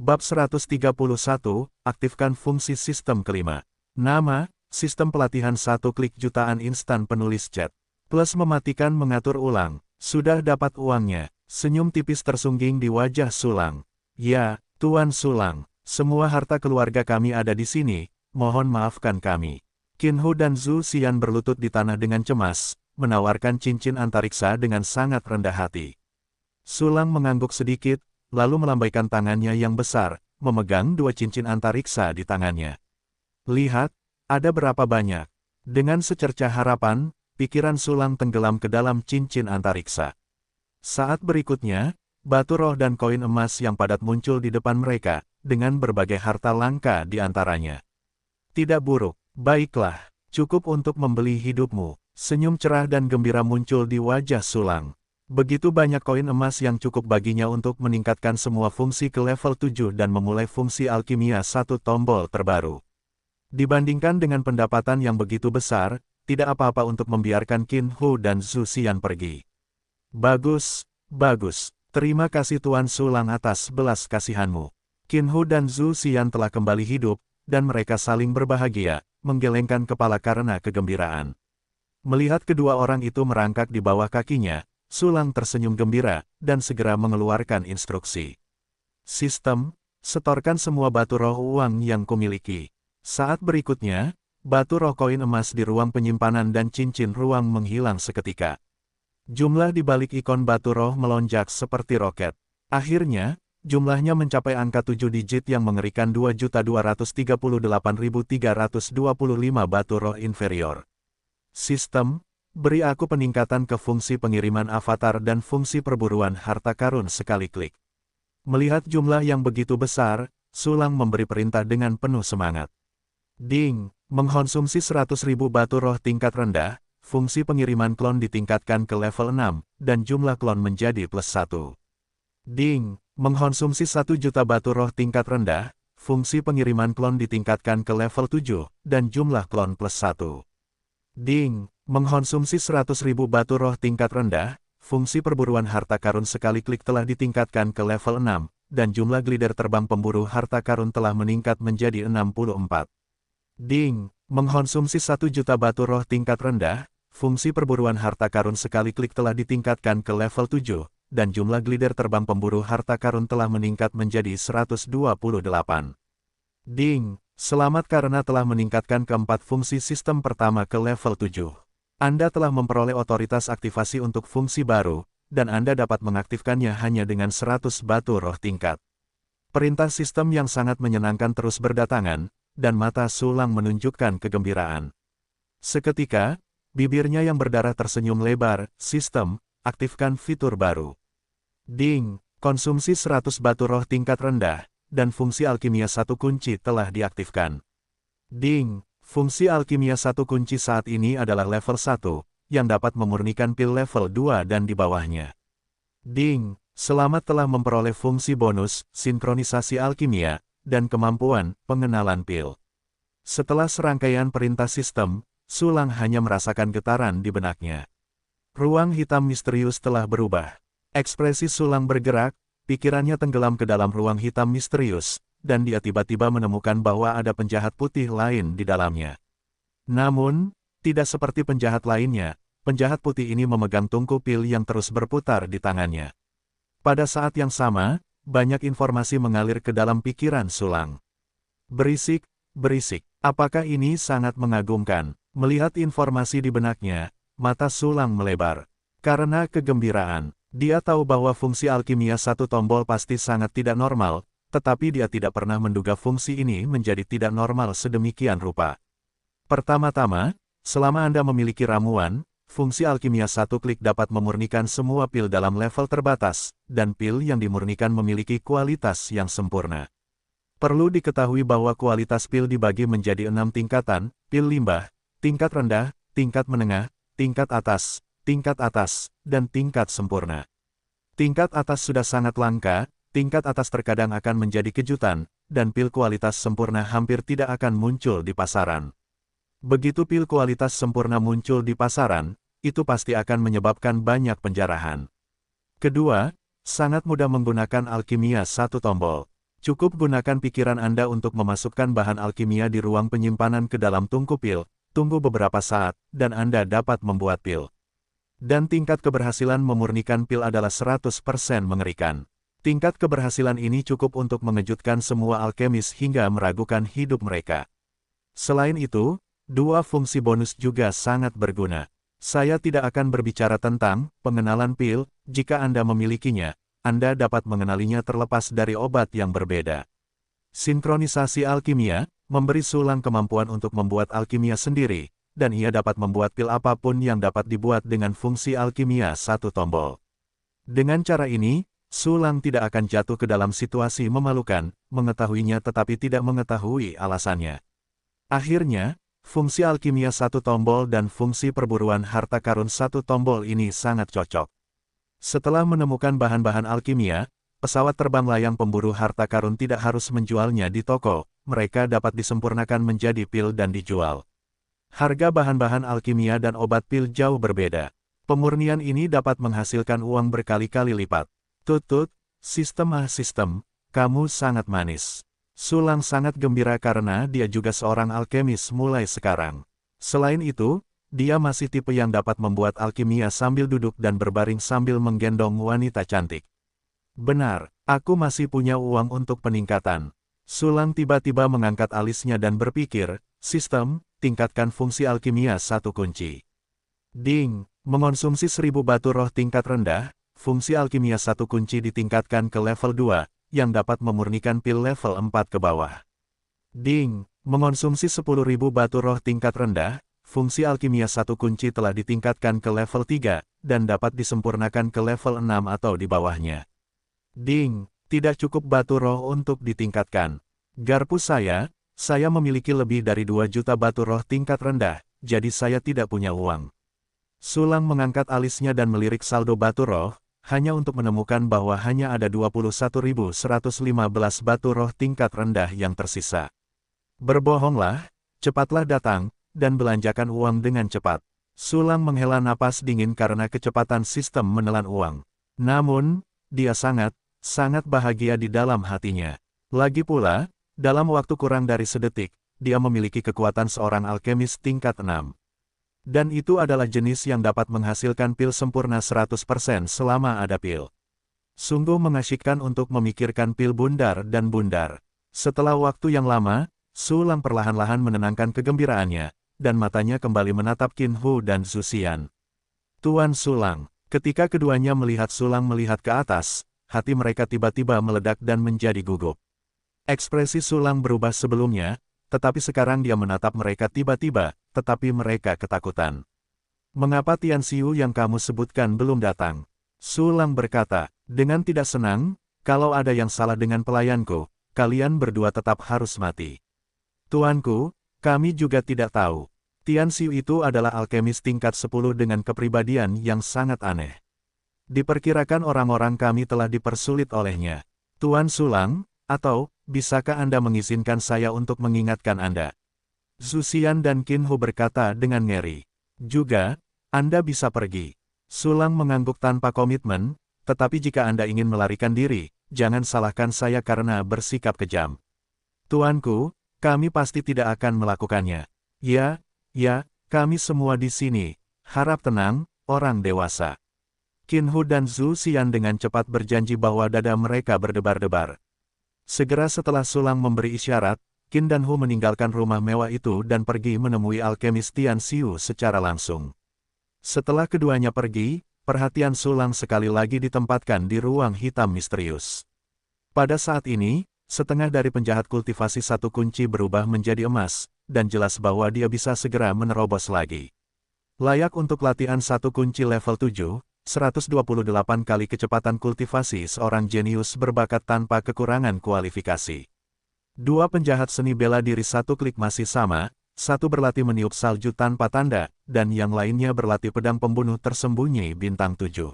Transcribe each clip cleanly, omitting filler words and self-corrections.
Bab 131, aktifkan fungsi sistem kelima. Nama, sistem pelatihan 1 klik jutaan instan penulis chat. Plus mematikan mengatur ulang. Sudah dapat uangnya. Senyum tipis tersungging di wajah Sulang. Ya, Tuan Sulang. Semua harta keluarga kami ada di sini. Mohon maafkan kami. Qin Hu dan Zhu Xian berlutut di tanah dengan cemas, menawarkan cincin antariksa dengan sangat rendah hati. Sulang mengangguk sedikit, lalu melambaikan tangannya yang besar, memegang 2 cincin antariksa di tangannya. Lihat, ada berapa banyak. Dengan secercah harapan, pikiran Sulang tenggelam ke dalam cincin antariksa. Saat berikutnya, batu roh dan koin emas yang padat muncul di depan mereka, dengan berbagai harta langka di antaranya. Tidak buruk, baiklah, cukup untuk membeli hidupmu. Senyum cerah dan gembira muncul di wajah Sulang. Begitu banyak koin emas yang cukup baginya untuk meningkatkan semua fungsi ke level 7 dan memulai fungsi alkimia 1 tombol terbaru. Dibandingkan dengan pendapatan yang begitu besar, tidak apa-apa untuk membiarkan Qin Hu dan Zhu Xian pergi. Bagus, bagus. Terima kasih Tuan Sulang atas belas kasihanmu. Qin Hu dan Zhu Xian telah kembali hidup, dan mereka saling berbahagia, menggelengkan kepala karena kegembiraan. Melihat kedua orang itu merangkak di bawah kakinya, Sulang tersenyum gembira, dan segera mengeluarkan instruksi. Sistem, setorkan semua batu roh uang yang kumiliki. Saat berikutnya, batu roh koin emas di ruang penyimpanan dan cincin ruang menghilang seketika. Jumlah di balik ikon batu roh melonjak seperti roket. Akhirnya, jumlahnya mencapai angka 7 digit yang mengerikan 2.238.325 batu roh inferior. Sistem, beri aku peningkatan ke fungsi pengiriman avatar dan fungsi perburuan harta karun sekali klik. Melihat jumlah yang begitu besar, Sulang memberi perintah dengan penuh semangat. Ding, mengkonsumsi 100.000 batu roh tingkat rendah, fungsi pengiriman klon ditingkatkan ke level 6, dan jumlah klon menjadi +1. Ding, mengkonsumsi 1 juta batu roh tingkat rendah, fungsi pengiriman klon ditingkatkan ke level 7, dan jumlah klon +1. Ding, mengkonsumsi 100.000 batu roh tingkat rendah, fungsi perburuan harta karun sekali klik telah ditingkatkan ke level 6, dan jumlah glider terbang pemburu harta karun telah meningkat menjadi 64. Ding, mengkonsumsi 1 juta batu roh tingkat rendah, fungsi perburuan harta karun sekali klik telah ditingkatkan ke level 7, dan jumlah glider terbang pemburu harta karun telah meningkat menjadi 128. Ding, selamat karena telah meningkatkan keempat fungsi sistem pertama ke level 7. Anda telah memperoleh otoritas aktivasi untuk fungsi baru, dan Anda dapat mengaktifkannya hanya dengan 100 batu roh tingkat. Perintah sistem yang sangat menyenangkan terus berdatangan, dan mata Sulang menunjukkan kegembiraan. Seketika, bibirnya yang berdarah tersenyum lebar. Sistem, aktifkan fitur baru. Ding, konsumsi 100 batu roh tingkat rendah, dan fungsi alkimia 1 kunci telah diaktifkan. Ding, fungsi alkimia 1 kunci saat ini adalah level 1, yang dapat memurnikan pil level 2 dan di bawahnya. Ding, selamat telah memperoleh fungsi bonus, sinkronisasi alkimia, dan kemampuan pengenalan pil. Setelah serangkaian perintah sistem, Sulang hanya merasakan getaran di benaknya. Ruang hitam misterius telah berubah. Ekspresi Sulang bergerak, pikirannya tenggelam ke dalam ruang hitam misterius, dan dia tiba-tiba menemukan bahwa ada penjahat putih lain di dalamnya. Namun, tidak seperti penjahat lainnya, penjahat putih ini memegang tungku pil yang terus berputar di tangannya. Pada saat yang sama, banyak informasi mengalir ke dalam pikiran Sulang. Berisik, berisik. Apakah ini sangat mengagumkan? Melihat informasi di benaknya, mata Sulang melebar. Karena kegembiraan, dia tahu bahwa fungsi alkimia 1 tombol pasti sangat tidak normal, tetapi dia tidak pernah menduga fungsi ini menjadi tidak normal sedemikian rupa. Pertama-tama, selama Anda memiliki ramuan, fungsi alkimia 1 klik dapat memurnikan semua pil dalam level terbatas, dan pil yang dimurnikan memiliki kualitas yang sempurna. Perlu diketahui bahwa kualitas pil dibagi menjadi 6 tingkatan: pil limbah, tingkat rendah, tingkat menengah, tingkat atas, dan tingkat sempurna. Tingkat atas sudah sangat langka, tingkat atas terkadang akan menjadi kejutan, dan pil kualitas sempurna hampir tidak akan muncul di pasaran. Begitu pil kualitas sempurna muncul di pasaran, itu pasti akan menyebabkan banyak penjarahan. Kedua, sangat mudah menggunakan alkimia 1 tombol. Cukup gunakan pikiran Anda untuk memasukkan bahan alkimia di ruang penyimpanan ke dalam tungku pil, tunggu beberapa saat, dan Anda dapat membuat pil. Dan tingkat keberhasilan memurnikan pil adalah 100% mengerikan. Tingkat keberhasilan ini cukup untuk mengejutkan semua alkemis hingga meragukan hidup mereka. Selain itu, dua fungsi bonus juga sangat berguna. Saya tidak akan berbicara tentang pengenalan pil, jika Anda memilikinya, Anda dapat mengenalinya terlepas dari obat yang berbeda. Sinkronisasi alkimia, memberi Sulang kemampuan untuk membuat alkimia sendiri, dan ia dapat membuat pil apapun yang dapat dibuat dengan fungsi alkimia satu tombol. Dengan cara ini, Sulang tidak akan jatuh ke dalam situasi memalukan, mengetahuinya tetapi tidak mengetahui alasannya. Akhirnya, fungsi alkimia satu tombol dan fungsi perburuan harta karun satu tombol ini sangat cocok. Setelah menemukan bahan-bahan alkimia, pesawat terbang layang pemburu harta karun tidak harus menjualnya di toko, mereka dapat disempurnakan menjadi pil dan dijual. Harga bahan-bahan alkimia dan obat pil jauh berbeda. Pemurnian ini dapat menghasilkan uang berkali-kali lipat. Tutut, sistem, kamu sangat manis. Sulang sangat gembira karena dia juga seorang alkemis mulai sekarang. Selain itu, dia masih tipe yang dapat membuat alkimia sambil duduk dan berbaring sambil menggendong wanita cantik. Benar, aku masih punya uang untuk peningkatan. Sulang tiba-tiba mengangkat alisnya dan berpikir, sistem, tingkatkan fungsi alkimia satu kunci. Ding, mengonsumsi 1000 batu roh tingkat rendah, fungsi alkimia satu kunci ditingkatkan ke level 2, yang dapat memurnikan pil level 4 ke bawah. Ding, mengonsumsi 10.000 batu roh tingkat rendah, fungsi alkimia satu kunci telah ditingkatkan ke level 3, dan dapat disempurnakan ke level 6 atau di bawahnya. Ding, tidak cukup batu roh untuk ditingkatkan. Garpu saya memiliki lebih dari 2 juta batu roh tingkat rendah, jadi saya tidak punya uang. Sulang mengangkat alisnya dan melirik saldo batu roh, hanya untuk menemukan bahwa hanya ada 21.115 batu roh tingkat rendah yang tersisa. Berbohonglah, cepatlah datang, dan belanjakan uang dengan cepat. Sulang menghela napas dingin karena kecepatan sistem menelan uang. Namun, dia sangat bahagia di dalam hatinya. Lagi pula, dalam waktu kurang dari sedetik, dia memiliki kekuatan seorang alkemis tingkat 6. Dan itu adalah jenis yang dapat menghasilkan pil sempurna 100% selama ada pil. Sungguh mengasyikkan untuk memikirkan pil bundar dan bundar. Setelah waktu yang lama, Sulang perlahan-lahan menenangkan kegembiraannya, dan matanya kembali menatap Qin Hu dan Zhu Xian. Tuan Sulang, ketika keduanya melihat Sulang melihat ke atas, hati mereka tiba-tiba meledak dan menjadi gugup. Ekspresi Sulang berubah sebelumnya, tetapi sekarang dia menatap mereka tiba-tiba, tetapi mereka ketakutan. Mengapa Tian Xiu yang kamu sebutkan belum datang? Sulang berkata, dengan tidak senang, kalau ada yang salah dengan pelayanku, kalian berdua tetap harus mati. Tuanku, kami juga tidak tahu. Tian Xiu itu adalah alkemis tingkat 10 dengan kepribadian yang sangat aneh. Diperkirakan orang-orang kami telah dipersulit olehnya. Tuan Sulang, atau, bisakah Anda mengizinkan saya untuk mengingatkan Anda? Zhu Xian dan Qin Hu berkata dengan ngeri. Juga, Anda bisa pergi. Sulang mengangguk tanpa komitmen, tetapi jika Anda ingin melarikan diri, jangan salahkan saya karena bersikap kejam. Tuanku, kami pasti tidak akan melakukannya. Ya, kami semua di sini. Harap tenang, orang dewasa. Qin Hu dan Zhu Xian dengan cepat berjanji bahwa dada mereka berdebar-debar. Segera setelah Sulang memberi isyarat, Qin dan Hu meninggalkan rumah mewah itu dan pergi menemui alkemis Tian Xiu secara langsung. Setelah keduanya pergi, perhatian Sulang sekali lagi ditempatkan di ruang hitam misterius. Pada saat ini, setengah dari penjahat kultivasi satu kunci berubah menjadi emas, dan jelas bahwa dia bisa segera menerobos lagi. Layak untuk latihan satu kunci level 7, 128 kali kecepatan kultivasi seorang jenius berbakat tanpa kekurangan kualifikasi. Dua penjahat seni bela diri satu klik masih sama, satu berlatih meniup salju tanpa tanda, dan yang lainnya berlatih pedang pembunuh tersembunyi bintang 7.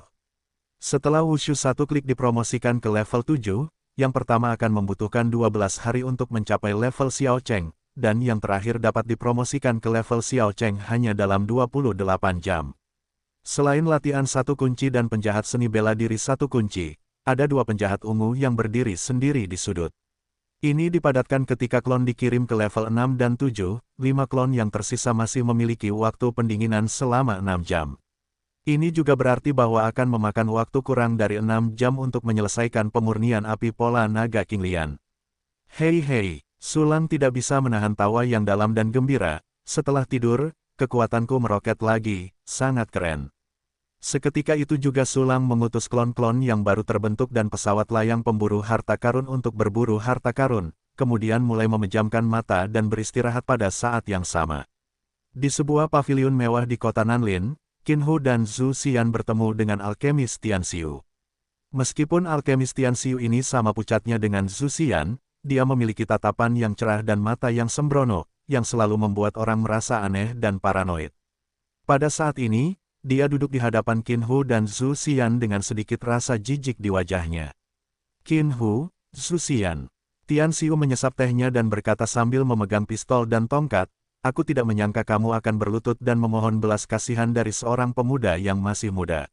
Setelah wushu satu klik dipromosikan ke level 7, yang pertama akan membutuhkan 12 hari untuk mencapai level Xiao Cheng, dan yang terakhir dapat dipromosikan ke level Xiao Cheng hanya dalam 28 jam. Selain latihan satu kunci dan penjahat seni bela diri satu kunci, ada dua penjahat ungu yang berdiri sendiri di sudut. Ini dipadatkan ketika klon dikirim ke level 6 dan 7, 5 klon yang tersisa masih memiliki waktu pendinginan selama 6 jam. Ini juga berarti bahwa akan memakan waktu kurang dari 6 jam untuk menyelesaikan pemurnian api pola naga King Lian. Hei, Sulang tidak bisa menahan tawa yang dalam dan gembira. Setelah tidur, kekuatanku meroket lagi, sangat keren. Seketika itu juga Sulang mengutus klon-klon yang baru terbentuk dan pesawat layang pemburu harta karun untuk berburu harta karun, kemudian mulai memejamkan mata dan beristirahat pada saat yang sama. Di sebuah paviliun mewah di kota Nanlin, Qin Hu dan Zhu Xian bertemu dengan alkemis Tian Xiu. Meskipun alkemis Tian Xiu ini sama pucatnya dengan Zhu Xian, dia memiliki tatapan yang cerah dan mata yang sembrono, yang selalu membuat orang merasa aneh dan paranoid. Pada saat ini, dia duduk di hadapan Qin Hu dan Zhu Xian dengan sedikit rasa jijik di wajahnya. Qin Hu, Zhu Xian. Tian Xiu menyesap tehnya dan berkata sambil memegang pistol dan tongkat, aku tidak menyangka kamu akan berlutut dan memohon belas kasihan dari seorang pemuda yang masih muda.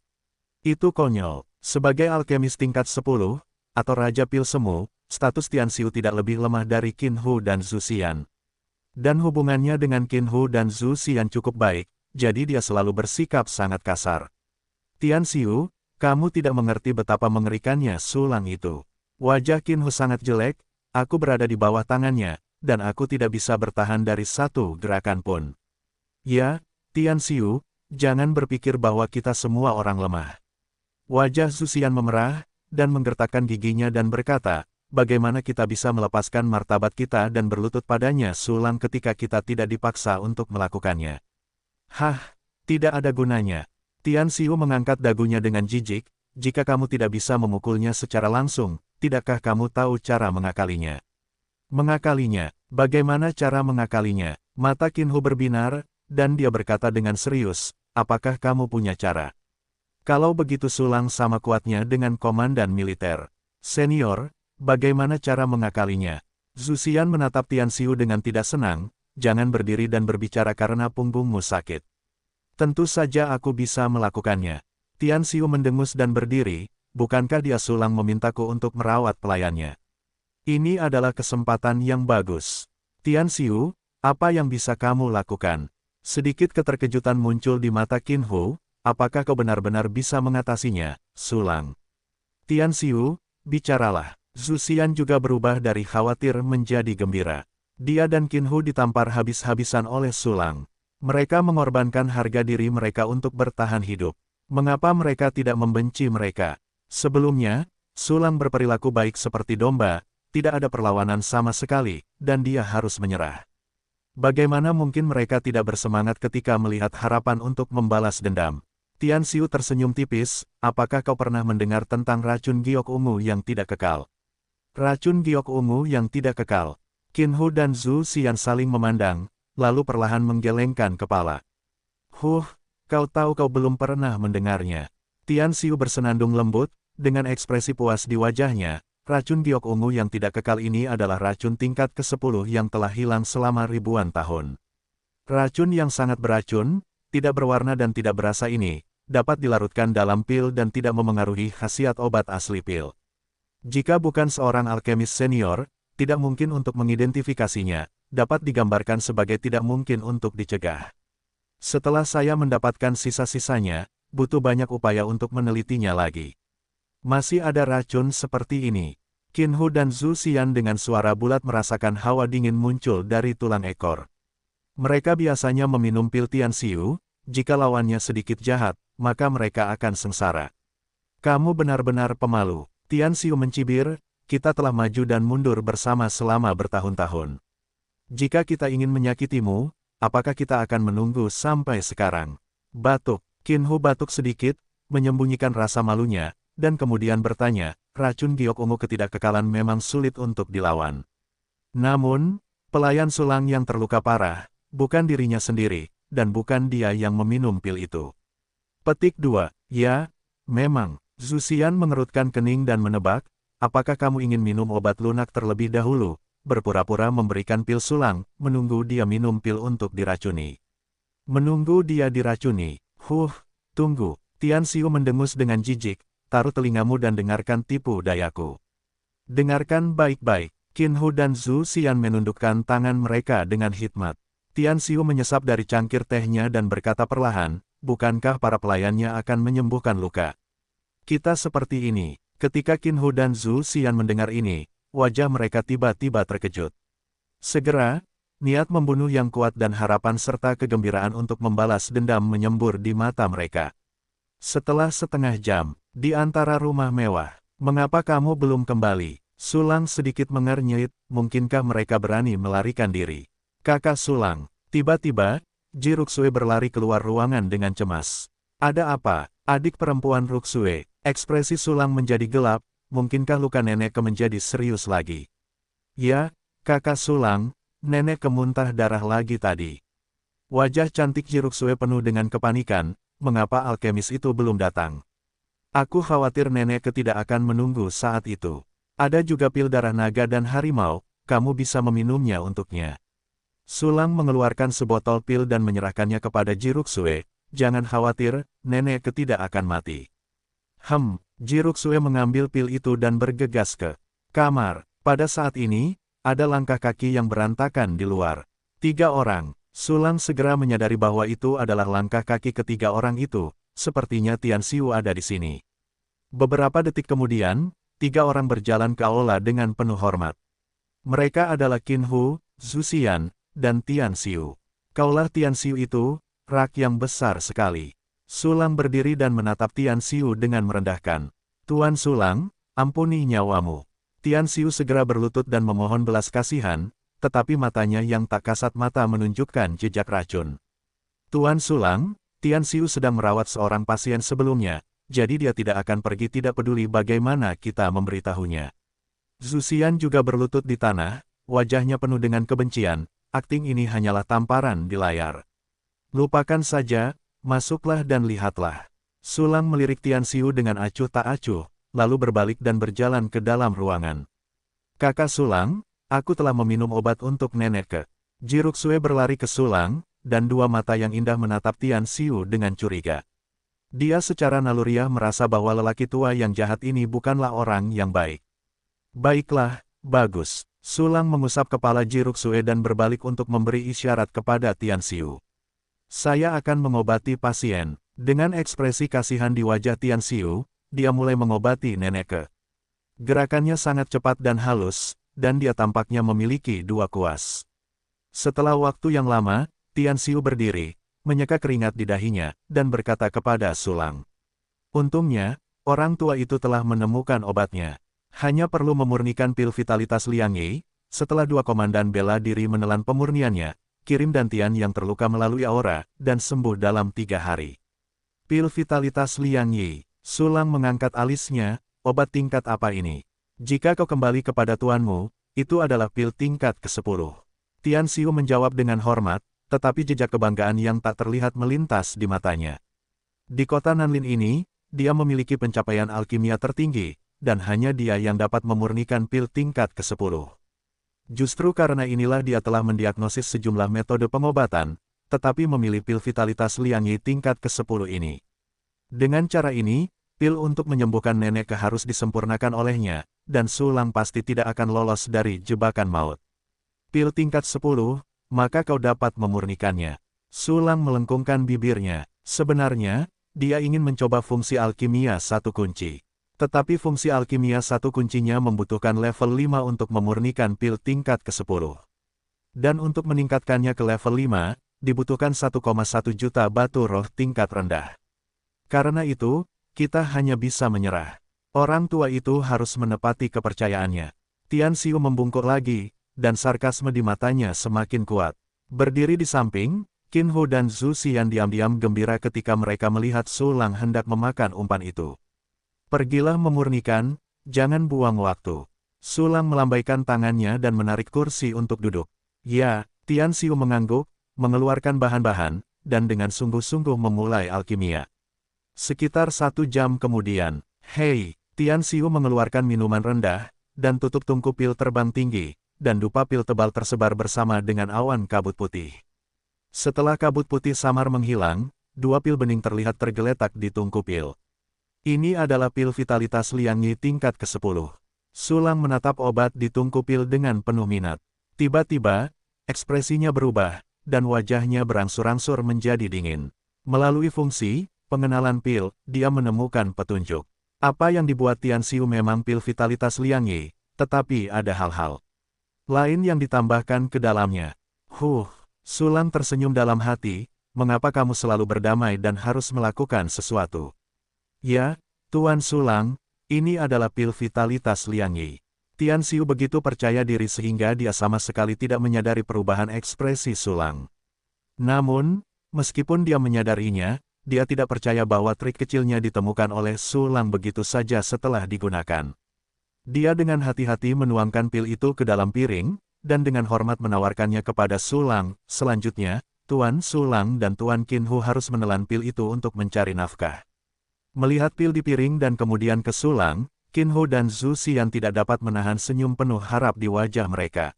Itu konyol. Sebagai alkemis tingkat 10, atau Raja Pil Semu, status Tian Xiu tidak lebih lemah dari Qin Hu dan Zhu Xian. Dan hubungannya dengan Qin Hu dan Zhu Xian cukup baik, jadi dia selalu bersikap sangat kasar. Tian Xiu, kamu tidak mengerti betapa mengerikannya sulang itu. Wajah Qin Hu sangat jelek, aku berada di bawah tangannya, dan aku tidak bisa bertahan dari satu gerakan pun. Ya, Tian Xiu, jangan berpikir bahwa kita semua orang lemah. Wajah Zhu Xian memerah, dan menggertakkan giginya dan berkata, bagaimana kita bisa melepaskan martabat kita dan berlutut padanya sulang ketika kita tidak dipaksa untuk melakukannya. Hah, tidak ada gunanya. Tian Xiu mengangkat dagunya dengan jijik, jika kamu tidak bisa memukulnya secara langsung, tidakkah kamu tahu cara mengakalinya? Mengakalinya, bagaimana cara mengakalinya? Mata Qin Hu berbinar, dan dia berkata dengan serius, apakah kamu punya cara? Kalau begitu sulang sama kuatnya dengan komandan militer senior, bagaimana cara mengakalinya? Zhu Xian menatap Tian Xiu dengan tidak senang, jangan berdiri dan berbicara karena punggungmu sakit. Tentu saja aku bisa melakukannya. Tian Xiu mendengus dan berdiri, bukankah dia sulang memintaku untuk merawat pelayannya? Ini adalah kesempatan yang bagus. Tian Xiu, apa yang bisa kamu lakukan? Sedikit keterkejutan muncul di mata Qin Hu, apakah kau benar-benar bisa mengatasinya, sulang? Tian Xiu, bicaralah. Zhu Xian juga berubah dari khawatir menjadi gembira. Dia dan Qin Hu ditampar habis-habisan oleh sulang. Mereka mengorbankan harga diri mereka untuk bertahan hidup. Mengapa mereka tidak membenci mereka? Sebelumnya, sulang berperilaku baik seperti domba, tidak ada perlawanan sama sekali, dan dia harus menyerah. Bagaimana mungkin mereka tidak bersemangat ketika melihat harapan untuk membalas dendam? Tian Xiu tersenyum tipis, apakah kau pernah mendengar tentang racun giok ungu yang tidak kekal? Racun giok ungu yang tidak kekal. Qin Hu dan Zhu Xian saling memandang, lalu perlahan menggelengkan kepala. Kau tahu kau belum pernah mendengarnya. Tian Xiu bersenandung lembut, dengan ekspresi puas di wajahnya, racun giok ungu yang tidak kekal ini adalah racun tingkat ke-10 yang telah hilang selama ribuan tahun. Racun yang sangat beracun, tidak berwarna dan tidak berasa ini, dapat dilarutkan dalam pil dan tidak memengaruhi khasiat obat asli pil. Jika bukan seorang alkemis senior, tidak mungkin untuk mengidentifikasinya, dapat digambarkan sebagai tidak mungkin untuk dicegah. Setelah saya mendapatkan sisa-sisanya, butuh banyak upaya untuk menelitinya lagi. Masih ada racun seperti ini. Qin Hu dan Zhu Xian dengan suara bulat merasakan hawa dingin muncul dari tulang ekor. Mereka biasanya meminum pil Tian Xiu, jika lawannya sedikit jahat, maka mereka akan sengsara. Kamu benar-benar pemalu. Tian Xiu mencibir, kita telah maju dan mundur bersama selama bertahun-tahun. Jika kita ingin menyakitimu, apakah kita akan menunggu sampai sekarang? Batuk. Qin Hu batuk sedikit, menyembunyikan rasa malunya, dan kemudian bertanya, racun giok ungu ketidakkekalan memang sulit untuk dilawan. Namun, pelayan sulang yang terluka parah, bukan dirinya sendiri, dan bukan dia yang meminum pil itu. Petik 2. Ya, memang. Zhu Xian mengerutkan kening dan menebak, apakah kamu ingin minum obat lunak terlebih dahulu, berpura-pura memberikan pil sulang, menunggu dia minum pil untuk diracuni. Menunggu dia diracuni. Tunggu. Tian Xiu mendengus dengan jijik, taruh telingamu dan dengarkan tipu dayaku. Dengarkan baik-baik. Qin Hu dan Zhu Xian menundukkan tangan mereka dengan hikmat. Tian Xiu menyesap dari cangkir tehnya dan berkata perlahan, bukankah para pelayannya akan menyembuhkan luka? Kita seperti ini. Ketika Qin Hu dan Zhu Xian mendengar ini, wajah mereka tiba-tiba terkejut. Segera, niat membunuh yang kuat dan harapan serta kegembiraan untuk membalas dendam menyembur di mata mereka. Setelah setengah jam, di antara rumah mewah, mengapa kamu belum kembali? Sulang sedikit mengernyit, mungkinkah mereka berani melarikan diri? Kakak Sulang, tiba-tiba, Ji Ruxue berlari keluar ruangan dengan cemas. Ada apa, adik perempuan Ruxue? Ekspresi Sulang menjadi gelap, mungkinkah luka nenek menjadi serius lagi? Ya, kakak Sulang, nenek muntah darah lagi tadi. Wajah cantik Ji Ruxue penuh dengan kepanikan, mengapa alkemis itu belum datang? Aku khawatir nenek tidak akan menunggu saat itu. Ada juga pil darah naga dan harimau, kamu bisa meminumnya untuknya. Sulang mengeluarkan sebotol pil dan menyerahkannya kepada Ji Ruxue. Jangan khawatir, nenek tidak akan mati. Ji Ruxue mengambil pil itu dan bergegas ke kamar. Pada saat ini, ada langkah kaki yang berantakan di luar. 3 orang. Sulang segera menyadari bahwa itu adalah langkah kaki ketiga orang itu. Sepertinya Tian Xiu ada di sini. Beberapa detik kemudian, 3 orang berjalan ke aula dengan penuh hormat. Mereka adalah Qin Hu, Zhu Xian, dan Tian Xiu. Kaulah Tian Xiu itu, rak yang besar sekali. Sulang berdiri dan menatap Tian Xiu dengan merendahkan. Tuan Sulang, ampuni nyawamu. Tian Xiu segera berlutut dan memohon belas kasihan, tetapi matanya yang tak kasat mata menunjukkan jejak racun. Tuan Sulang, Tian Xiu sedang merawat seorang pasien sebelumnya, jadi dia tidak akan pergi tidak peduli bagaimana kita memberitahunya. Zhu Xian juga berlutut di tanah, wajahnya penuh dengan kebencian, akting ini hanyalah tamparan di layar. Lupakan saja, masuklah dan lihatlah. Sulang melirik Tian Xiu dengan acuh tak acuh, lalu berbalik dan berjalan ke dalam ruangan. Kakak Sulang, aku telah meminum obat untuk nenek. Ji Ruxue berlari ke Sulang, dan 2 mata yang indah menatap Tian Xiu dengan curiga. Dia secara naluriah merasa bahwa lelaki tua yang jahat ini bukanlah orang yang baik. Baiklah, bagus. Sulang mengusap kepala Ji Ruxue dan berbalik untuk memberi isyarat kepada Tian Xiu. Saya akan mengobati pasien. Dengan ekspresi kasihan di wajah Tian Xiu, dia mulai mengobati nenek. Gerakannya sangat cepat dan halus, dan dia tampaknya memiliki 2 kuas. Setelah waktu yang lama, Tian Xiu berdiri, menyeka keringat di dahinya, dan berkata kepada Sulang. Untungnya, orang tua itu telah menemukan obatnya. Hanya perlu memurnikan pil vitalitas Liang Yi. Setelah 2 komandan bela diri menelan pemurniannya, kirim Dantian yang terluka melalui aura, dan sembuh dalam 3 hari. Pil vitalitas Liang Yi. Sulang mengangkat alisnya, obat tingkat apa ini? Jika kau kembali kepada tuanmu, itu adalah pil tingkat ke-10. Tian Xiu menjawab dengan hormat, tetapi jejak kebanggaan yang tak terlihat melintas di matanya. Di kota Nanlin ini, dia memiliki pencapaian alkimia tertinggi, dan hanya dia yang dapat memurnikan pil tingkat ke-10. Justru karena inilah dia telah mendiagnosis sejumlah metode pengobatan, tetapi memilih pil vitalitas Liang Yi tingkat ke-10 ini. Dengan cara ini, pil untuk menyembuhkan nenek harus disempurnakan olehnya, dan Sulang pasti tidak akan lolos dari jebakan maut. Pil tingkat 10, maka kau dapat memurnikannya. Sulang melengkungkan bibirnya. Sebenarnya, dia ingin mencoba fungsi alkimia 1 kunci. Tetapi fungsi alkimia 1 kuncinya membutuhkan level 5 untuk memurnikan pil tingkat ke-10. Dan untuk meningkatkannya ke level 5, dibutuhkan 1,1 juta batu roh tingkat rendah. Karena itu, kita hanya bisa menyerah. Orang tua itu harus menepati kepercayaannya. Tian Xiu membungkuk lagi, dan sarkasme di matanya semakin kuat. Berdiri di samping, Qin Hu dan Zhu Xian diam-diam gembira ketika mereka melihat Sulang hendak memakan umpan itu. Pergilah memurnikan, jangan buang waktu. Sulang melambaikan tangannya dan menarik kursi untuk duduk. Ya, Tian Xiu mengangguk, mengeluarkan bahan-bahan, dan dengan sungguh-sungguh memulai alkimia. Sekitar 1 jam kemudian, hei, Tian Xiu mengeluarkan minuman rendah, dan tutup tungku pil terbang tinggi, dan dupa pil tebal tersebar bersama dengan awan kabut putih. Setelah kabut putih samar menghilang, 2 pil bening terlihat tergeletak di tungku pil. Ini adalah pil vitalitas Liang Yi tingkat ke-10. Sulang menatap obat di tungku pil dengan penuh minat. Tiba-tiba, ekspresinya berubah, dan wajahnya berangsur-angsur menjadi dingin. Melalui fungsi pengenalan pil, dia menemukan petunjuk. Apa yang dibuat Tianxiu memang pil vitalitas Liang Yi, tetapi ada hal-hal lain yang ditambahkan ke dalamnya. Sulang tersenyum dalam hati, mengapa kamu selalu berdamai dan harus melakukan sesuatu? Ya, Tuan Sulang, ini adalah pil vitalitas Liang Yi. Tianxiu begitu percaya diri sehingga dia sama sekali tidak menyadari perubahan ekspresi Sulang. Namun, meskipun dia menyadarinya, dia tidak percaya bahwa trik kecilnya ditemukan oleh Sulang begitu saja setelah digunakan. Dia dengan hati-hati menuangkan pil itu ke dalam piring, dan dengan hormat menawarkannya kepada Sulang. Selanjutnya, Tuan Sulang dan Tuan Qinhu harus menelan pil itu untuk mencari nafkah. Melihat pil di piring dan kemudian ke Sulang, Qinhu dan Zhu Xian tidak dapat menahan senyum penuh harap di wajah mereka.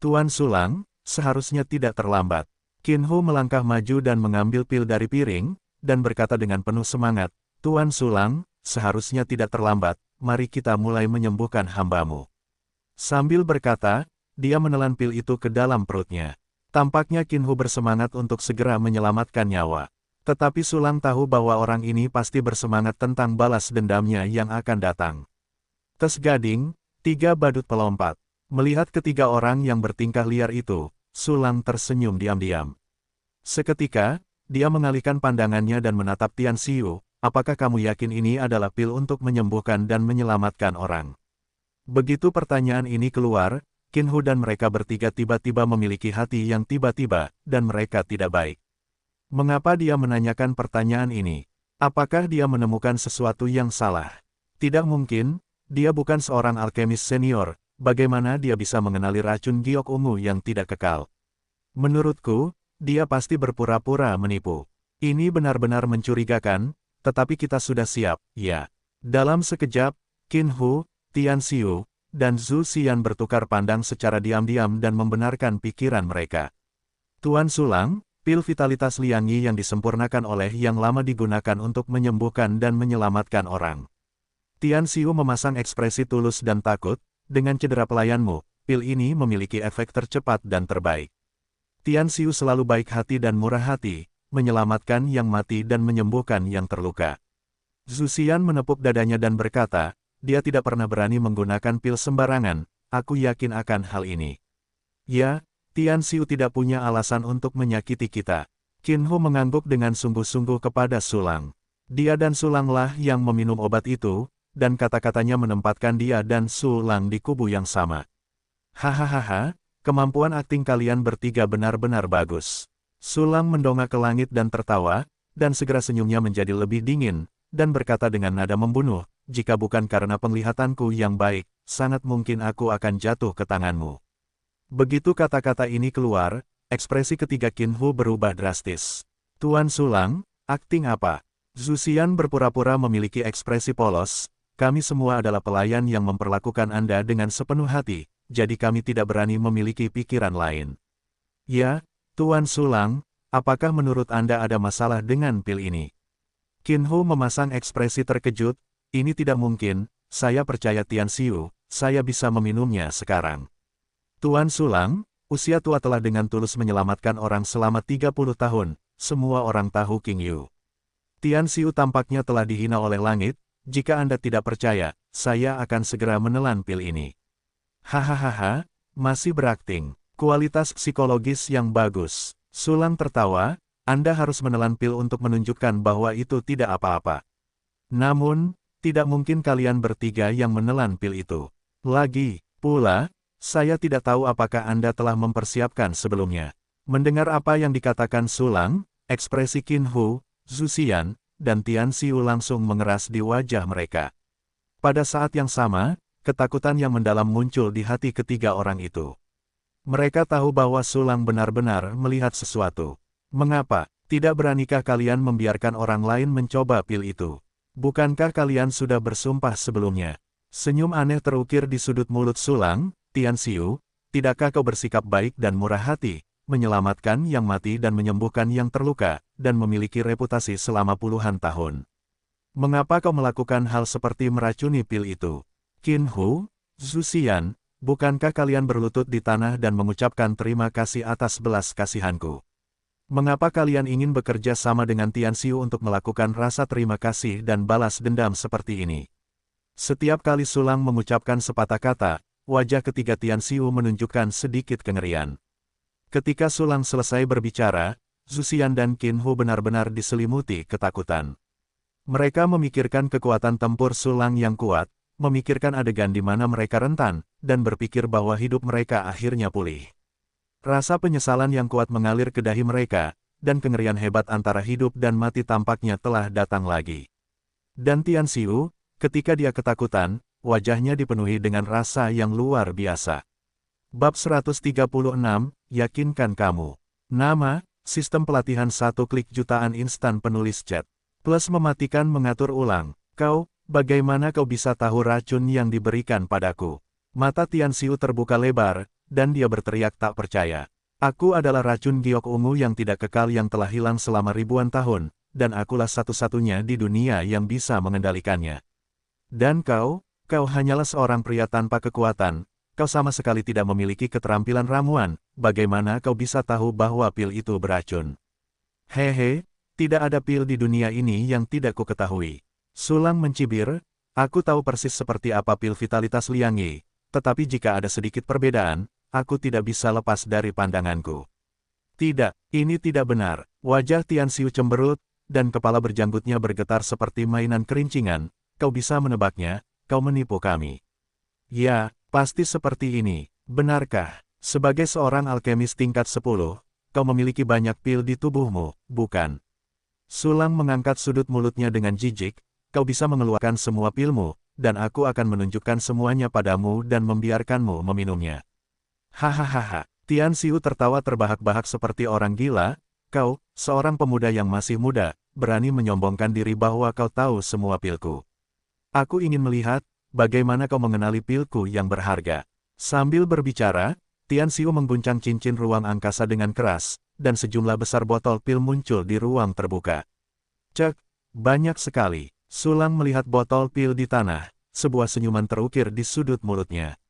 Tuan Sulang, seharusnya tidak terlambat. Qinhu melangkah maju dan mengambil pil dari piring, dan berkata dengan penuh semangat, Tuan Sulang, seharusnya tidak terlambat, mari kita mulai menyembuhkan hambamu. Sambil berkata, dia menelan pil itu ke dalam perutnya. Tampaknya Qinhu bersemangat untuk segera menyelamatkan nyawa. Tetapi Sulang tahu bahwa orang ini pasti bersemangat tentang balas dendamnya yang akan datang. Tes Gading, 3 badut pelompat. Melihat ketiga orang yang bertingkah liar itu, Sulang tersenyum diam-diam. Seketika, dia mengalihkan pandangannya dan menatap Tianxiu, apakah kamu yakin ini adalah pil untuk menyembuhkan dan menyelamatkan orang? Begitu pertanyaan ini keluar, Qinhu dan mereka bertiga tiba-tiba memiliki hati yang tiba-tiba, dan mereka tidak baik. Mengapa dia menanyakan pertanyaan ini? Apakah dia menemukan sesuatu yang salah? Tidak mungkin, dia bukan seorang alkemis senior, bagaimana dia bisa mengenali racun giok ungu yang tidak kekal? Menurutku, dia pasti berpura-pura menipu. Ini benar-benar mencurigakan, tetapi kita sudah siap, ya. Dalam sekejap, Qinhu, Tianxiu, dan Zhu Xian bertukar pandang secara diam-diam dan membenarkan pikiran mereka. Tuan Sulang, pil vitalitas Liang Yi yang disempurnakan oleh yang lama digunakan untuk menyembuhkan dan menyelamatkan orang. Tianxiu memasang ekspresi tulus dan takut, dengan cedera pelayanmu, pil ini memiliki efek tercepat dan terbaik. Tianxiu selalu baik hati dan murah hati, menyelamatkan yang mati dan menyembuhkan yang terluka. Zhu Xian menepuk dadanya dan berkata, dia tidak pernah berani menggunakan pil sembarangan, aku yakin akan hal ini. Ya, Tianxiu tidak punya alasan untuk menyakiti kita. Qinhu mengangguk dengan sungguh-sungguh kepada Sulang. Dia dan Sulanglah yang meminum obat itu, dan kata-katanya menempatkan dia dan Sulang di kubu yang sama. Hahaha, kemampuan akting kalian bertiga benar-benar bagus. Sulang mendongak ke langit dan tertawa, dan segera senyumnya menjadi lebih dingin, dan berkata dengan nada membunuh, jika bukan karena penglihatanku yang baik, sangat mungkin aku akan jatuh ke tanganmu. Begitu kata-kata ini keluar, ekspresi ketiga Qinhu berubah drastis. Tuan Sulang, akting apa? Zhu Xian berpura-pura memiliki ekspresi polos, kami semua adalah pelayan yang memperlakukan Anda dengan sepenuh hati, jadi kami tidak berani memiliki pikiran lain. Ya, Tuan Sulang, apakah menurut Anda ada masalah dengan pil ini? Qinhu memasang ekspresi terkejut, ini tidak mungkin, saya percaya Tianxiu, saya bisa meminumnya sekarang. Tuan Sulang, usia tua telah dengan tulus menyelamatkan orang selama 30 tahun, semua orang tahu King Yu. Tianxiu tampaknya telah dihina oleh langit, jika Anda tidak percaya, saya akan segera menelan pil ini. Hahaha, masih berakting. Kualitas psikologis yang bagus. Sulang tertawa, Anda harus menelan pil untuk menunjukkan bahwa itu tidak apa-apa. Namun, tidak mungkin kalian bertiga yang menelan pil itu. Lagi pula, saya tidak tahu apakah Anda telah mempersiapkan sebelumnya. Mendengar apa yang dikatakan Sulang, ekspresi Qinhu, Zhu Xian, dan Tianxiu langsung mengeras di wajah mereka. Pada saat yang sama, ketakutan yang mendalam muncul di hati ketiga orang itu. Mereka tahu bahwa Sulang benar-benar melihat sesuatu. Mengapa? Tidak beranikah kalian membiarkan orang lain mencoba pil itu? Bukankah kalian sudah bersumpah sebelumnya? Senyum aneh terukir di sudut mulut Sulang. Tianxiu, tidakkah kau bersikap baik dan murah hati, menyelamatkan yang mati dan menyembuhkan yang terluka, dan memiliki reputasi selama puluhan tahun? Mengapa kau melakukan hal seperti meracuni pil itu? Qinhu, Zuxian, bukankah kalian berlutut di tanah dan mengucapkan terima kasih atas belas kasihanku? Mengapa kalian ingin bekerja sama dengan Tianxiu untuk melakukan rasa terima kasih dan balas dendam seperti ini? Setiap kali Sulang mengucapkan sepatah kata, wajah ketiga Tianxiu menunjukkan sedikit kengerian. Ketika Sulang selesai berbicara, Zuxian dan Qin Hu benar-benar diselimuti ketakutan. Mereka memikirkan kekuatan tempur Sulang yang kuat, memikirkan adegan di mana mereka rentan, dan berpikir bahwa hidup mereka akhirnya pulih. Rasa penyesalan yang kuat mengalir ke dahi mereka, dan kengerian hebat antara hidup dan mati tampaknya telah datang lagi. Dan Tianxiu, ketika dia ketakutan, wajahnya dipenuhi dengan rasa yang luar biasa. Bab 136, yakinkan kamu. Nama, sistem pelatihan 1 klik jutaan instan penulis chat. Plus mematikan mengatur ulang. Kau, bagaimana kau bisa tahu racun yang diberikan padaku? Mata Tianxiu terbuka lebar, dan dia berteriak tak percaya. Aku adalah racun giok ungu yang tidak kekal yang telah hilang selama ribuan tahun, dan akulah satu-satunya di dunia yang bisa mengendalikannya. Dan kau hanyalah seorang pria tanpa kekuatan. Kau sama sekali tidak memiliki keterampilan ramuan, bagaimana kau bisa tahu bahwa pil itu beracun? Hehe, tidak ada pil di dunia ini yang tidak ku ketahui. Sulang mencibir, aku tahu persis seperti apa pil vitalitas Liang Yi, tetapi jika ada sedikit perbedaan, aku tidak bisa lepas dari pandanganku. Tidak, ini tidak benar. Wajah Tianxiu cemberut, dan kepala berjanggutnya bergetar seperti mainan kerincingan. Kau bisa menebaknya, kau menipu kami. Ya, pasti seperti ini. Benarkah? Sebagai seorang alkemis tingkat 10, kau memiliki banyak pil di tubuhmu, bukan? Sulang mengangkat sudut mulutnya dengan jijik, kau bisa mengeluarkan semua pilmu, dan aku akan menunjukkan semuanya padamu dan membiarkanmu meminumnya. Hahaha, Tianxiu tertawa terbahak-bahak seperti orang gila, kau, seorang pemuda yang masih muda, berani menyombongkan diri bahwa kau tahu semua pilku. Aku ingin melihat, bagaimana kau mengenali pilku yang berharga. Sambil berbicara, Tianxiu mengguncang cincin ruang angkasa dengan keras, dan sejumlah besar botol pil muncul di ruang terbuka. Cek, banyak sekali. Sulang melihat botol pil di tanah, sebuah senyuman terukir di sudut mulutnya.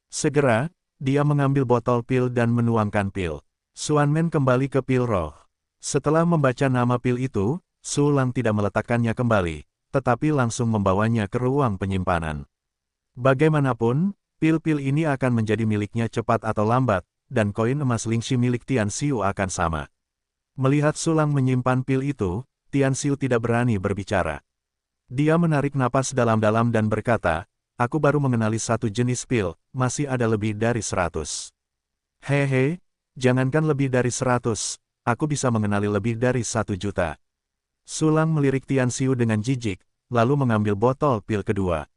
Segera, dia mengambil botol pil dan menuangkan pil. Xuanmen kembali ke pil roh. Setelah membaca nama pil itu, Sulang tidak meletakkannya kembali, tetapi langsung membawanya ke ruang penyimpanan. Bagaimanapun, pil-pil ini akan menjadi miliknya cepat atau lambat, dan koin emas Lingxi milik Tianxiu akan sama. Melihat Sulang menyimpan pil itu, Tianxiu tidak berani berbicara. Dia menarik napas dalam-dalam dan berkata, aku baru mengenali satu jenis pil, masih ada lebih dari 100. Hehe, jangankan lebih dari 100, aku bisa mengenali lebih dari 1 juta. Sulang melirik Tianxiu dengan jijik, lalu mengambil botol pil kedua.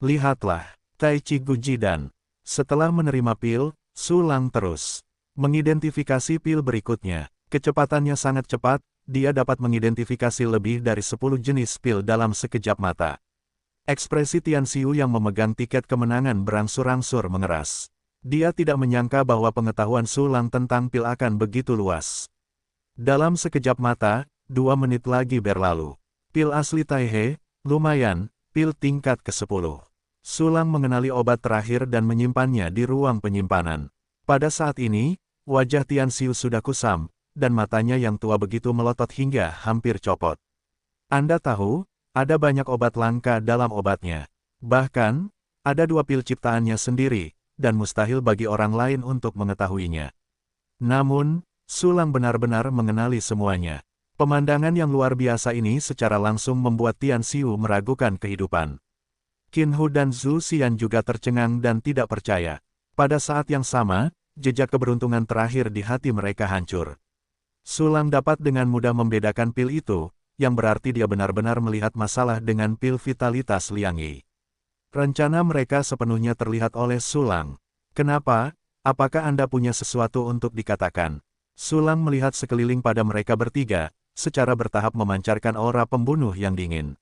Lihatlah, Tai Chi Gujidan. Setelah menerima pil, Sulang terus mengidentifikasi pil berikutnya. Kecepatannya sangat cepat, dia dapat mengidentifikasi lebih dari 10 jenis pil dalam sekejap mata. Ekspresi Tianxiu yang memegang tiket kemenangan berangsur-angsur mengeras. Dia tidak menyangka bahwa pengetahuan Sulang tentang pil akan begitu luas. Dalam sekejap mata, 2 menit lagi berlalu. Pil asli Taihe, lumayan, pil tingkat ke-10. Sulang mengenali obat terakhir dan menyimpannya di ruang penyimpanan. Pada saat ini, wajah Tianxiu sudah kusam, dan matanya yang tua begitu melotot hingga hampir copot. Anda tahu, ada banyak obat langka dalam obatnya. Bahkan, ada 2 pil ciptaannya sendiri, dan mustahil bagi orang lain untuk mengetahuinya. Namun, Sulang benar-benar mengenali semuanya. Pemandangan yang luar biasa ini secara langsung membuat Tianxiu meragukan kehidupan. Qin Hu dan Zhu Xian juga tercengang dan tidak percaya. Pada saat yang sama, jejak keberuntungan terakhir di hati mereka hancur. Sulang dapat dengan mudah membedakan pil itu, yang berarti dia benar-benar melihat masalah dengan pil vitalitas Liang Yi. Rencana mereka sepenuhnya terlihat oleh Sulang. Kenapa? Apakah Anda punya sesuatu untuk dikatakan? Sulang melihat sekeliling pada mereka bertiga, secara bertahap memancarkan aura pembunuh yang dingin.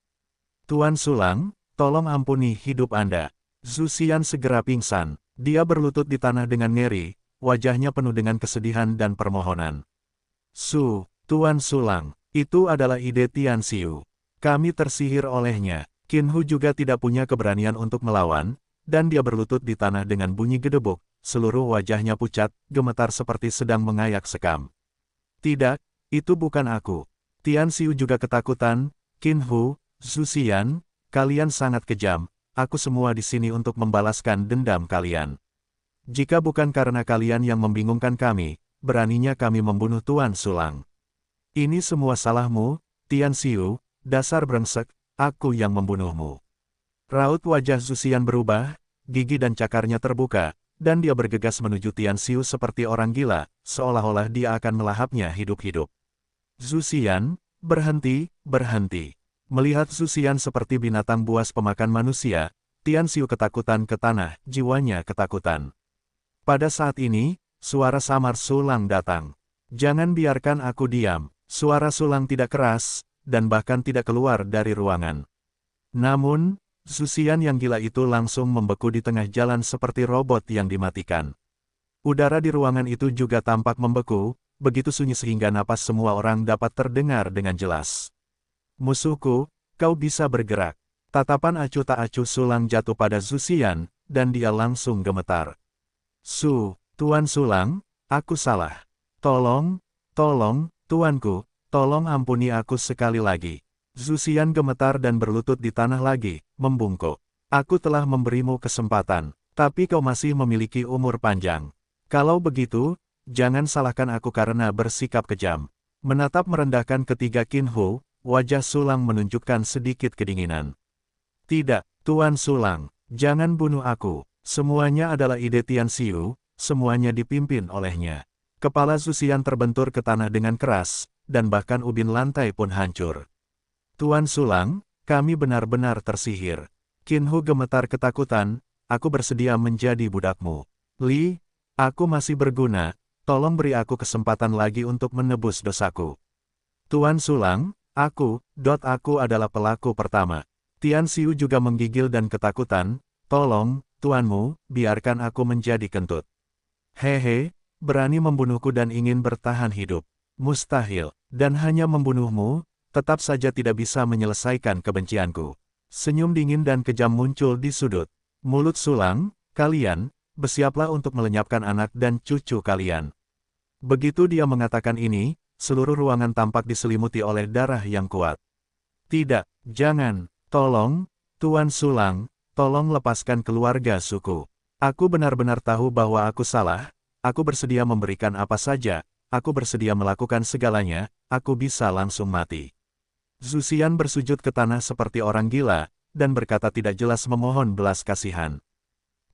Tuan Sulang, tolong ampuni hidup Anda. Zhu Xian segera pingsan. Dia berlutut di tanah dengan ngeri, wajahnya penuh dengan kesedihan dan permohonan. Tuan Sulang, itu adalah ide Tianxiu. Kami tersihir olehnya. Qin Hu juga tidak punya keberanian untuk melawan, dan dia berlutut di tanah dengan bunyi gedebuk, seluruh wajahnya pucat, gemetar seperti sedang mengayak sekam. Tidak, itu bukan aku. Tian Xiu juga ketakutan. Qin Hu, Zhu Xian, kalian sangat kejam, aku semua di sini untuk membalaskan dendam kalian. Jika bukan karena kalian yang membingungkan kami, beraninya kami membunuh Tuan Sulang. Ini semua salahmu, Tian Xiu, dasar brengsek, aku yang membunuhmu. Raut wajah Zhu Xian berubah, gigi dan cakarnya terbuka, dan dia bergegas menuju Tian Xiu seperti orang gila, seolah-olah dia akan melahapnya hidup-hidup. Zhu Xian, berhenti, berhenti. Melihat Zhu Xian seperti binatang buas pemakan manusia, Tian Xiu ketakutan ke tanah, jiwanya ketakutan. Pada saat ini, suara samar Sulang datang. Jangan biarkan aku diam. Suara Sulang tidak keras, dan bahkan tidak keluar dari ruangan. Namun, Zhu Xian yang gila itu langsung membeku di tengah jalan seperti robot yang dimatikan. Udara di ruangan itu juga tampak membeku, begitu sunyi sehingga napas semua orang dapat terdengar dengan jelas. Musuhku, kau bisa bergerak. Tatapan acuh tak acuh Sulang jatuh pada Zhu Xian, dan dia langsung gemetar. Tuan Sulang, aku salah. Tolong, tuanku, tolong ampuni aku sekali lagi. Zhu Xian gemetar dan berlutut di tanah lagi, membungkuk. Aku telah memberimu kesempatan, tapi kau masih memiliki umur panjang. Kalau begitu, jangan salahkan aku karena bersikap kejam. Menatap merendahkan ketiga Qin Hu, wajah Sulang menunjukkan sedikit kedinginan. Tidak, Tuan Sulang, jangan bunuh aku. Semuanya adalah ide Tian Xiu, semuanya dipimpin olehnya. Kepala Zhu Xian terbentur ke tanah dengan keras, dan bahkan ubin lantai pun hancur. Tuan Sulang, kami benar-benar tersihir. Qin Hu gemetar ketakutan, aku bersedia menjadi budakmu. Li, aku masih berguna, tolong beri aku kesempatan lagi untuk menebus dosaku. Tuan Sulang, aku adalah pelaku pertama. Tian Xiu juga menggigil dan ketakutan, tolong, tuanmu, biarkan aku menjadi kentut. Hehe, berani membunuhku dan ingin bertahan hidup. Mustahil, dan hanya membunuhmu, tetap saja tidak bisa menyelesaikan kebencianku. Senyum dingin dan kejam muncul di sudut mulut Sulang, kalian, bersiaplah untuk melenyapkan anak dan cucu kalian. Begitu dia mengatakan ini, seluruh ruangan tampak diselimuti oleh darah yang kuat. Tidak, jangan, tolong, Tuan Sulang, tolong lepaskan keluarga suku. Aku benar-benar tahu bahwa aku salah, aku bersedia memberikan apa saja, aku bersedia melakukan segalanya, aku bisa langsung mati. Zhu Xian bersujud ke tanah seperti orang gila, dan berkata tidak jelas memohon belas kasihan.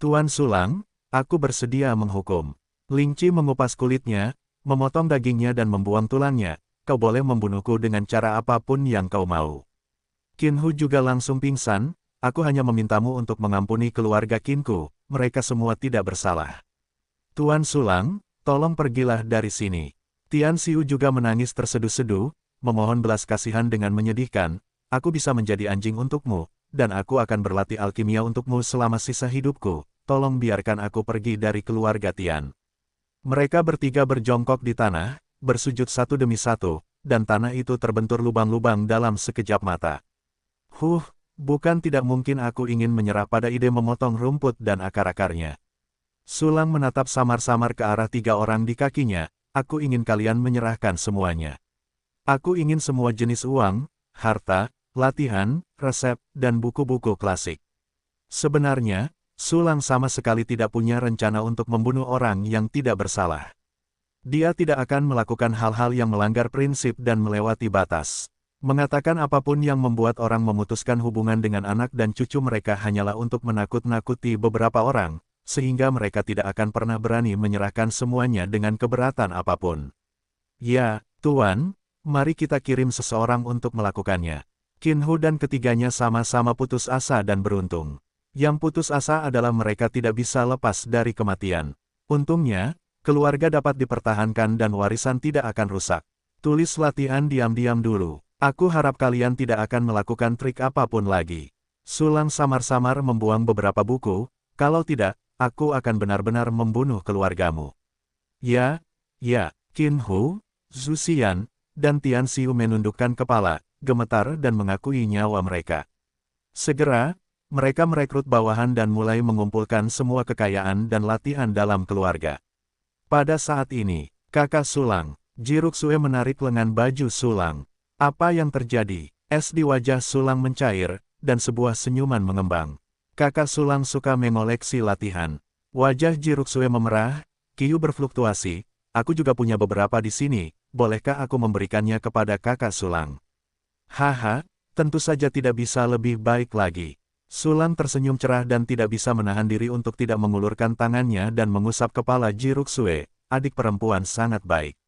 Tuan Sulang, aku bersedia menghukum. Ling Qi mengupas kulitnya, memotong dagingnya dan membuang tulangnya, kau boleh membunuhku dengan cara apapun yang kau mau. Qin Hu juga langsung pingsan, aku hanya memintamu untuk mengampuni keluarga Qinku, mereka semua tidak bersalah. Tuan Sulang, tolong pergilah dari sini. Tian Xiu juga menangis terseduh-seduh, memohon belas kasihan dengan menyedihkan, aku bisa menjadi anjing untukmu, dan aku akan berlatih alkimia untukmu selama sisa hidupku, tolong biarkan aku pergi dari keluarga Tian. Mereka bertiga berjongkok di tanah, bersujud satu demi satu, dan tanah itu terbentur lubang-lubang dalam sekejap mata. Bukan tidak mungkin aku ingin menyerah pada ide memotong rumput dan akar-akarnya. Sulang menatap samar-samar ke arah tiga orang di kakinya, aku ingin kalian menyerahkan semuanya. Aku ingin semua jenis uang, harta, latihan, resep, dan buku-buku klasik. Sebenarnya, Sulang sama sekali tidak punya rencana untuk membunuh orang yang tidak bersalah. Dia tidak akan melakukan hal-hal yang melanggar prinsip dan melewati batas. Mengatakan apapun yang membuat orang memutuskan hubungan dengan anak dan cucu mereka hanyalah untuk menakut-nakuti beberapa orang, sehingga mereka tidak akan pernah berani menyerahkan semuanya dengan keberatan apapun. Ya, Tuan, mari kita kirim seseorang untuk melakukannya. Qin Hu dan ketiganya sama-sama putus asa dan beruntung. Yang putus asa adalah mereka tidak bisa lepas dari kematian. Untungnya, keluarga dapat dipertahankan dan warisan tidak akan rusak. Tulis latihan diam-diam dulu. Aku harap kalian tidak akan melakukan trik apapun lagi. Sulang samar-samar membuang beberapa buku, kalau tidak, aku akan benar-benar membunuh keluargamu. Ya, Qin Hu, Zhu Xian, dan Tian Xiu menundukkan kepala, gemetar dan mengakui nyawa mereka. Segera, Mereka merekrut bawahan dan mulai mengumpulkan semua kekayaan dan latihan dalam keluarga. Pada saat ini, kakak Sulang, Jiruksue menarik lengan baju Sulang. Apa yang terjadi? Es di wajah Sulang mencair, dan sebuah senyuman mengembang. Kakak Sulang suka mengoleksi latihan. Wajah Jiruksue memerah, Kyu berfluktuasi. Aku juga punya beberapa di sini, bolehkah aku memberikannya kepada kakak Sulang? Haha, tentu saja tidak bisa lebih baik lagi. Sulang tersenyum cerah dan tidak bisa menahan diri untuk tidak mengulurkan tangannya dan mengusap kepala Jiruksue, adik perempuan sangat baik.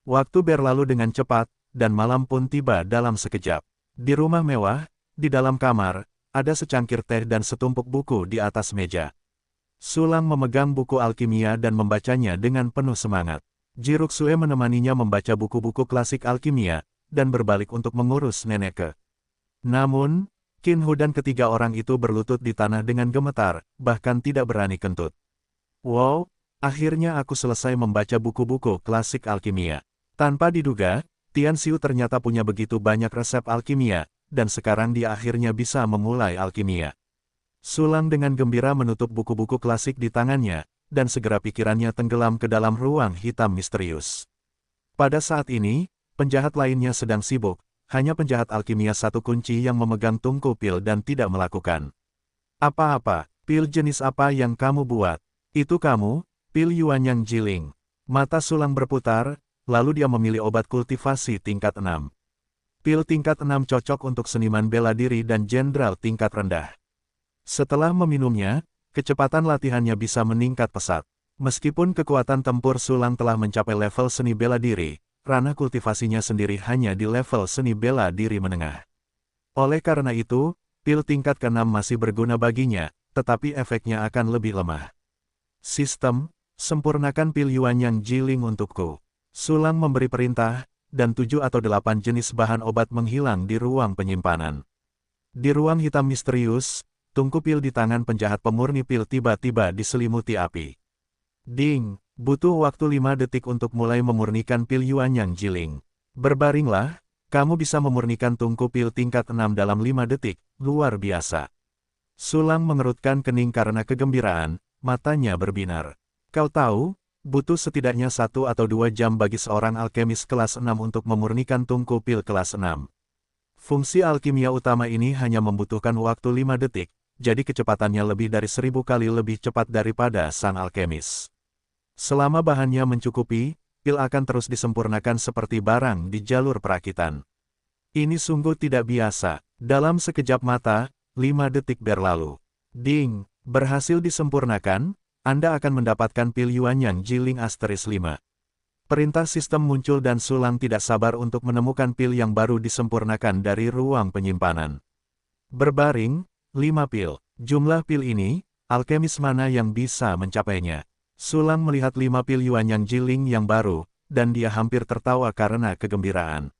Waktu berlalu dengan cepat, dan malam pun tiba dalam sekejap. Di rumah mewah, di dalam kamar, ada secangkir teh dan setumpuk buku di atas meja. Sulang memegang buku alkimia dan membacanya dengan penuh semangat. Jiruksue menemaninya membaca buku-buku klasik alkimia, dan berbalik untuk mengurus neneknya. Namun, Kinhu dan ketiga orang itu berlutut di tanah dengan gemetar, bahkan tidak berani kentut. Wow, akhirnya aku selesai membaca buku-buku klasik alkimia. Tanpa diduga, Tianxiu ternyata punya begitu banyak resep alkimia, dan sekarang dia akhirnya bisa memulai alkimia. Sulang dengan gembira menutup buku-buku klasik di tangannya, dan segera pikirannya tenggelam ke dalam ruang hitam misterius. Pada saat ini, penjahat lainnya sedang sibuk, hanya penjahat alkimia satu kunci yang memegang tungku pil dan tidak melakukan apa-apa. Pil jenis apa yang kamu buat? Itu kamu, pil Yuanyang Jiling. Mata Sulang berputar, lalu dia memilih obat kultivasi tingkat 6. Pil tingkat 6 cocok untuk seniman bela diri dan jenderal tingkat rendah. Setelah meminumnya, kecepatan latihannya bisa meningkat pesat. Meskipun kekuatan tempur Sulang telah mencapai level seni bela diri, ranah kultivasinya sendiri hanya di level seni bela diri menengah. Oleh karena itu, pil tingkat ke-6 masih berguna baginya, tetapi efeknya akan lebih lemah. Sistem, sempurnakan pil Yuanyang Jiling untukku. Sulang memberi perintah, dan 7 atau 8 jenis bahan obat menghilang di ruang penyimpanan. Di ruang hitam misterius, tungku pil di tangan penjahat pemurni pil tiba-tiba diselimuti api. Ding, butuh waktu 5 detik untuk mulai memurnikan pil Yuanyang Jiling. Berbaringlah, kamu bisa memurnikan tungku pil tingkat 6 dalam 5 detik, luar biasa. Sulang mengerutkan kening karena kegembiraan, matanya berbinar. Kau tahu, butuh setidaknya 1 atau 2 jam bagi seorang alkemis kelas 6 untuk memurnikan tungku pil kelas 6. Fungsi alkimia utama ini hanya membutuhkan waktu 5 detik, jadi kecepatannya lebih dari 1000 kali lebih cepat daripada sang alkemis. Selama bahannya mencukupi, pil akan terus disempurnakan seperti barang di jalur perakitan. Ini sungguh tidak biasa. Dalam sekejap mata, 5 detik berlalu. Ding, berhasil disempurnakan, Anda akan mendapatkan pil Yuanyang Jiling Asteris 5. Perintah sistem muncul dan Sulang tidak sabar untuk menemukan pil yang baru disempurnakan dari ruang penyimpanan. Berbaring, 5 pil. Jumlah pil ini, alkemis mana yang bisa mencapainya? Sulang melihat 5 pil Yuanyang Jiling yang baru, dan dia hampir tertawa karena kegembiraan.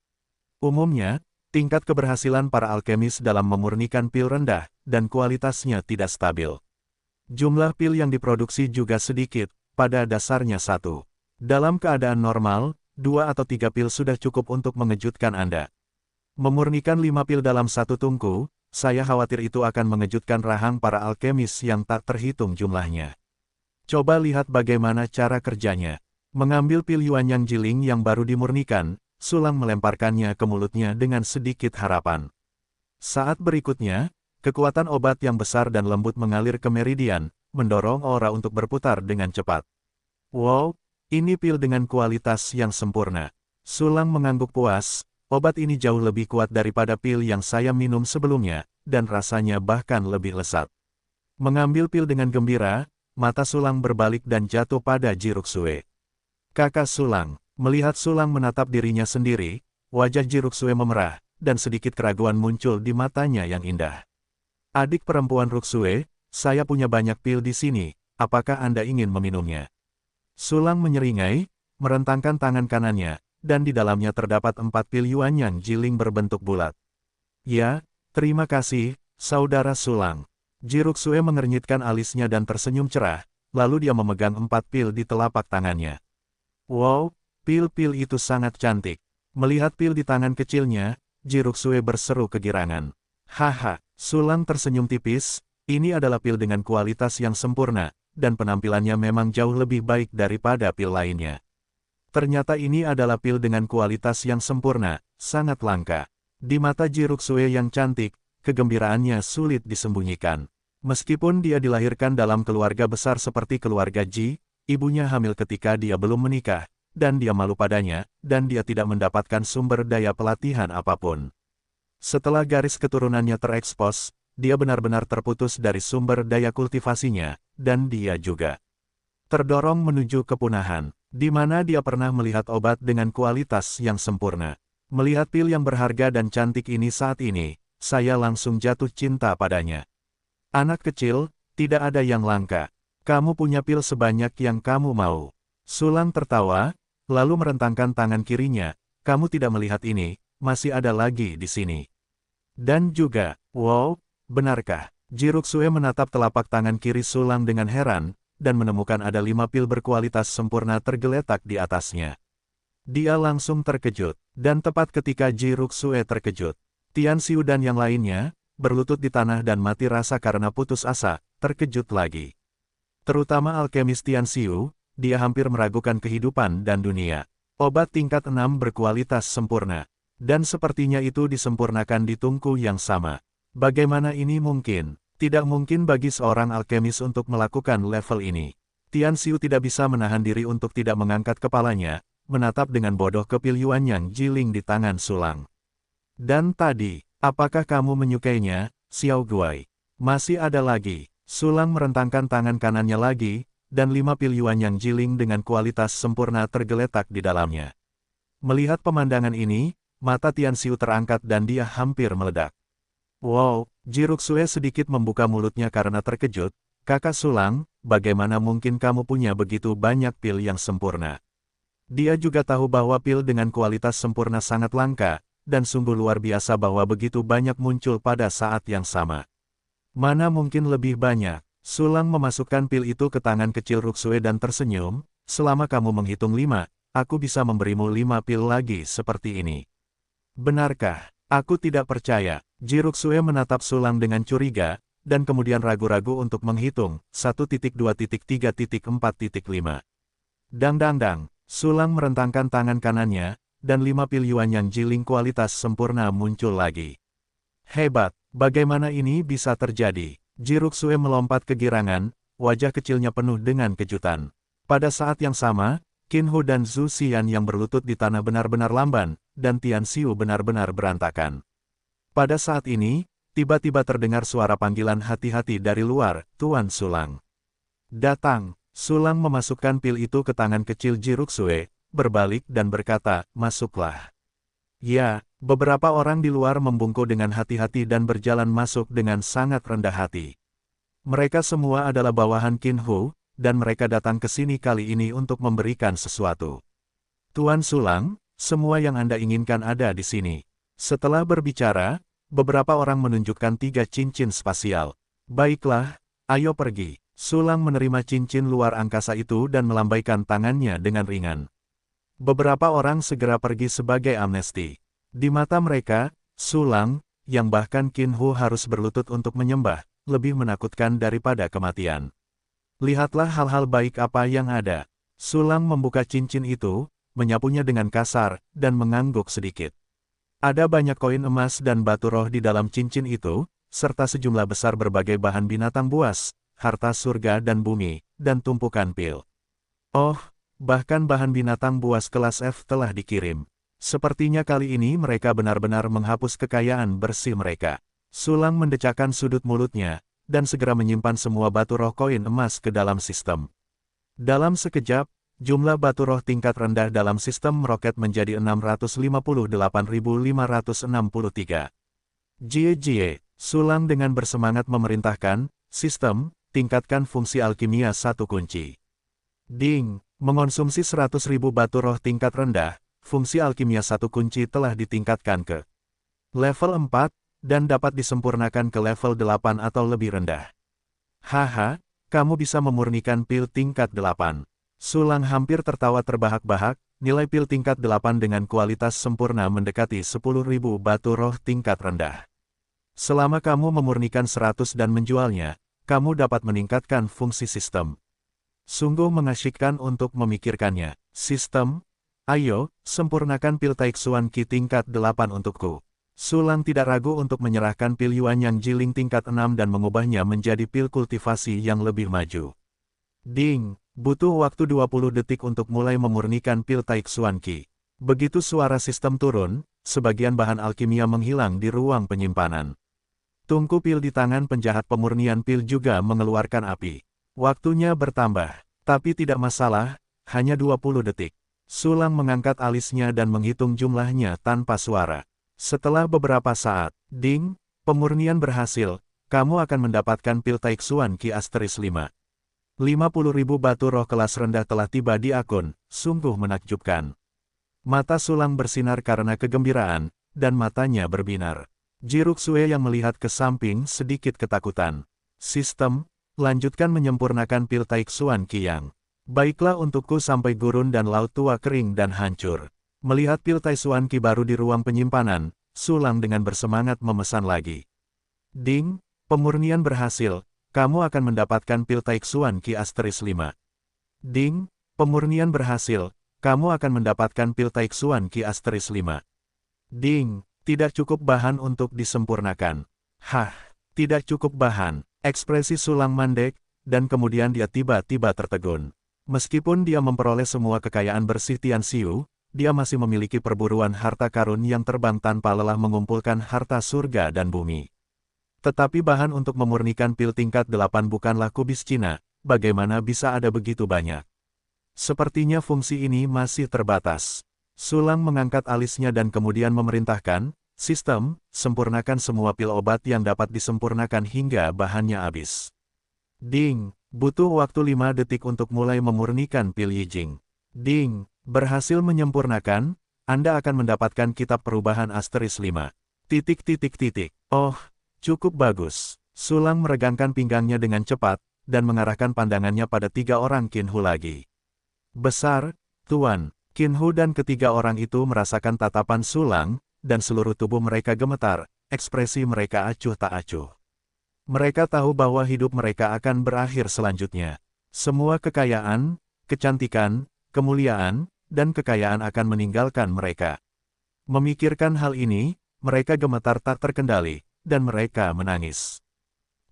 Umumnya, tingkat keberhasilan para alkemis dalam memurnikan pil rendah, dan kualitasnya tidak stabil. Jumlah pil yang diproduksi juga sedikit, pada dasarnya 1. Dalam keadaan normal, 2 atau 3 pil sudah cukup untuk mengejutkan Anda. Memurnikan 5 pil dalam satu tungku, saya khawatir itu akan mengejutkan rahang para alkemis yang tak terhitung jumlahnya. Coba lihat bagaimana cara kerjanya. Mengambil pil Yuanyang Jiling yang baru dimurnikan, Sulang melemparkannya ke mulutnya dengan sedikit harapan. Saat berikutnya, kekuatan obat yang besar dan lembut mengalir ke meridian, mendorong aura untuk berputar dengan cepat. Wow, ini pil dengan kualitas yang sempurna. Sulang mengangguk puas, obat ini jauh lebih kuat daripada pil yang saya minum sebelumnya, dan rasanya bahkan lebih lezat. Mengambil pil dengan gembira, mata Sulang berbalik dan jatuh pada Jiruksue. Kakak Sulang, melihat Sulang menatap dirinya sendiri, wajah Jiruksue memerah, dan sedikit keraguan muncul di matanya yang indah. Adik perempuan Ruksue, saya punya banyak pil di sini, apakah Anda ingin meminumnya? Sulang menyeringai, merentangkan tangan kanannya, dan di dalamnya terdapat 4 pil Yuanyang Jiling berbentuk bulat. Ya, terima kasih, Saudara Sulang. Jiruksue mengernyitkan alisnya dan tersenyum cerah, lalu dia memegang 4 pil di telapak tangannya. Wow, pil-pil itu sangat cantik. Melihat pil di tangan kecilnya, Jiruksue berseru kegirangan. Haha, Sulang tersenyum tipis, ini adalah pil dengan kualitas yang sempurna, dan penampilannya memang jauh lebih baik daripada pil lainnya. Ternyata ini adalah pil dengan kualitas yang sempurna, sangat langka. Di mata Ji Ruxue yang cantik, kegembiraannya sulit disembunyikan. Meskipun dia dilahirkan dalam keluarga besar seperti keluarga Ji, ibunya hamil ketika dia belum menikah, dan dia malu padanya, dan dia tidak mendapatkan sumber daya pelatihan apapun. Setelah garis keturunannya terekspos, dia benar-benar terputus dari sumber daya kultivasinya, dan dia juga terdorong menuju kepunahan, di mana dia pernah melihat obat dengan kualitas yang sempurna. Melihat pil yang berharga dan cantik ini saat ini, saya langsung jatuh cinta padanya. Anak kecil, tidak ada yang langka. Kamu punya pil sebanyak yang kamu mau. Sulang tertawa, lalu merentangkan tangan kirinya. Kamu tidak melihat ini, masih ada lagi di sini. Dan juga, wow, benarkah? Ji Ruxue menatap telapak tangan kiri Sulang dengan heran, dan menemukan ada 5 pil berkualitas sempurna tergeletak di atasnya. Dia langsung terkejut, dan tepat ketika Ji Ruxue terkejut, Tian Xiu dan yang lainnya, berlutut di tanah dan mati rasa karena putus asa, terkejut lagi. Terutama alkemis Tian Xiu, dia hampir meragukan kehidupan dan dunia. Obat tingkat 6 berkualitas sempurna. Dan sepertinya itu disempurnakan di tungku yang sama. Bagaimana ini mungkin? Tidak mungkin bagi seorang alkemis untuk melakukan level ini. Tian Xiu tidak bisa menahan diri untuk tidak mengangkat kepalanya, menatap dengan bodoh ke pil Yuan yang jiling di tangan Sulang. Dan tadi, apakah kamu menyukainya, Xiao Guai? Masih ada lagi. Sulang merentangkan tangan kanannya lagi, dan 5 pil Yuan yang jiling dengan kualitas sempurna tergeletak di dalamnya. Melihat pemandangan ini, mata Tian Xiu terangkat dan dia hampir meledak. Wow, Ji Ruxue sedikit membuka mulutnya karena terkejut. Kakak Sulang, bagaimana mungkin kamu punya begitu banyak pil yang sempurna? Dia juga tahu bahwa pil dengan kualitas sempurna sangat langka, dan sungguh luar biasa bahwa begitu banyak muncul pada saat yang sama. Mana mungkin lebih banyak? Sulang memasukkan pil itu ke tangan kecil Ruxue dan tersenyum, selama kamu menghitung 5, aku bisa memberimu 5 pil lagi seperti ini. Benarkah? Aku tidak percaya. Ji Ruxue menatap Sulang dengan curiga, dan kemudian ragu-ragu untuk menghitung, 1.2.3.4.5. Dang. Sulang merentangkan tangan kanannya, dan 5 pil Yuan yang jiling kualitas sempurna muncul lagi. Hebat, bagaimana ini bisa terjadi? Ji Ruxue melompat kegirangan, wajah kecilnya penuh dengan kejutan. Pada saat yang sama, Qin Hu dan Zhu Xian yang berlutut di tanah benar-benar lamban, dan Tian Xiu benar-benar berantakan. Pada saat ini, tiba-tiba terdengar suara panggilan hati-hati dari luar, Tuan Sulang. Datang, Sulang memasukkan pil itu ke tangan kecil Ji Ruxue, berbalik dan berkata, masuklah. Ya, beberapa orang di luar membungkuk dengan hati-hati dan berjalan masuk dengan sangat rendah hati. Mereka semua adalah bawahan Qin Hu, dan mereka datang ke sini kali ini untuk memberikan sesuatu. Tuan Sulang, semua yang Anda inginkan ada di sini. Setelah berbicara, beberapa orang menunjukkan 3 cincin spasial. Baiklah, ayo pergi. Sulang menerima cincin luar angkasa itu dan melambaikan tangannya dengan ringan. Beberapa orang segera pergi sebagai amnesti. Di mata mereka, Sulang, yang bahkan Qin Hu harus berlutut untuk menyembah, lebih menakutkan daripada kematian. Lihatlah hal-hal baik apa yang ada. Sulang membuka cincin itu, menyapunya dengan kasar, dan mengangguk sedikit. Ada banyak koin emas dan batu roh di dalam cincin itu, serta sejumlah besar berbagai bahan binatang buas, harta surga dan bumi, dan tumpukan pil. Oh, bahkan bahan binatang buas kelas F telah dikirim. Sepertinya kali ini mereka benar-benar menghapus kekayaan bersih mereka. Sulang mendecakkan sudut mulutnya, dan segera menyimpan semua batu roh koin emas ke dalam sistem. Dalam sekejap, jumlah batu roh tingkat rendah dalam sistem meroket menjadi 658.563. Jie, Sulang dengan bersemangat memerintahkan, sistem, tingkatkan fungsi alkimia satu kunci. Ding, mengonsumsi 100.000 batu roh tingkat rendah, fungsi alkimia satu kunci telah ditingkatkan ke level 4, dan dapat disempurnakan ke level 8 atau lebih rendah. Haha, kamu bisa memurnikan pil tingkat 8. Sulang hampir tertawa terbahak-bahak, nilai pil tingkat 8 dengan kualitas sempurna mendekati 10.000 batu roh tingkat rendah. Selama kamu memurnikan 100 dan menjualnya, kamu dapat meningkatkan fungsi sistem. Sungguh mengasyikkan untuk memikirkannya. Sistem, ayo, sempurnakan pil Taixuan Qi tingkat 8 untukku. Sulang tidak ragu untuk menyerahkan pil Yuan Yang Jiling tingkat 6 dan mengubahnya menjadi pil kultivasi yang lebih maju. Ding, butuh waktu 20 detik untuk mulai memurnikan pil Taixuan Qi. Begitu suara sistem turun, sebagian bahan alkimia menghilang di ruang penyimpanan. Tungku pil di tangan penjahat pemurnian pil juga mengeluarkan api. Waktunya bertambah, tapi tidak masalah, hanya 20 detik. Sulang mengangkat alisnya dan menghitung jumlahnya tanpa suara. Setelah beberapa saat, ding, pemurnian berhasil, kamu akan mendapatkan pil Taixuan Qi Asteris 5. 50.000 batu roh kelas rendah telah tiba di akun, sungguh menakjubkan. Mata Sulang bersinar karena kegembiraan, dan matanya berbinar. Jiruksue yang melihat ke samping sedikit ketakutan. Sistem, lanjutkan menyempurnakan pil Taixuan Qi yang. Baiklah untukku sampai gurun dan laut tua kering dan hancur. Melihat pil Taixuan Qi baru di ruang penyimpanan, Sulang dengan bersemangat memesan lagi. Ding, pemurnian berhasil, kamu akan mendapatkan pil Taixuan Qi Asteris 5. Ding, pemurnian berhasil, kamu akan mendapatkan pil Taixuan Qi Asteris 5. Ding, tidak cukup bahan untuk disempurnakan. Hah, tidak cukup bahan. Ekspresi Sulang mandek, dan kemudian dia tiba-tiba tertegun. Meskipun dia memperoleh semua kekayaan bersih Tianxiu, dia masih memiliki perburuan harta karun yang terbang tanpa lelah mengumpulkan harta surga dan bumi. Tetapi bahan untuk memurnikan pil tingkat 8 bukanlah kubis Cina, bagaimana bisa ada begitu banyak? Sepertinya fungsi ini masih terbatas. Sulang mengangkat alisnya dan kemudian memerintahkan, sistem, sempurnakan semua pil obat yang dapat disempurnakan hingga bahannya habis. Ding, butuh waktu 5 detik untuk mulai memurnikan pil Yijing. Ding, berhasil menyempurnakan, Anda akan mendapatkan kitab perubahan Asteris 5. Oh, cukup bagus. Sulang meregangkan pinggangnya dengan cepat, dan mengarahkan pandangannya pada 3 orang Qinhu lagi. Besar, Tuan. Qinhu dan ketiga orang itu merasakan tatapan Sulang, dan seluruh tubuh mereka gemetar, ekspresi mereka acuh tak acuh. Mereka tahu bahwa hidup mereka akan berakhir selanjutnya. Semua kekayaan, kecantikan, kemuliaan, dan kekayaan akan meninggalkan mereka. Memikirkan hal ini, mereka gemetar tak terkendali, dan mereka menangis.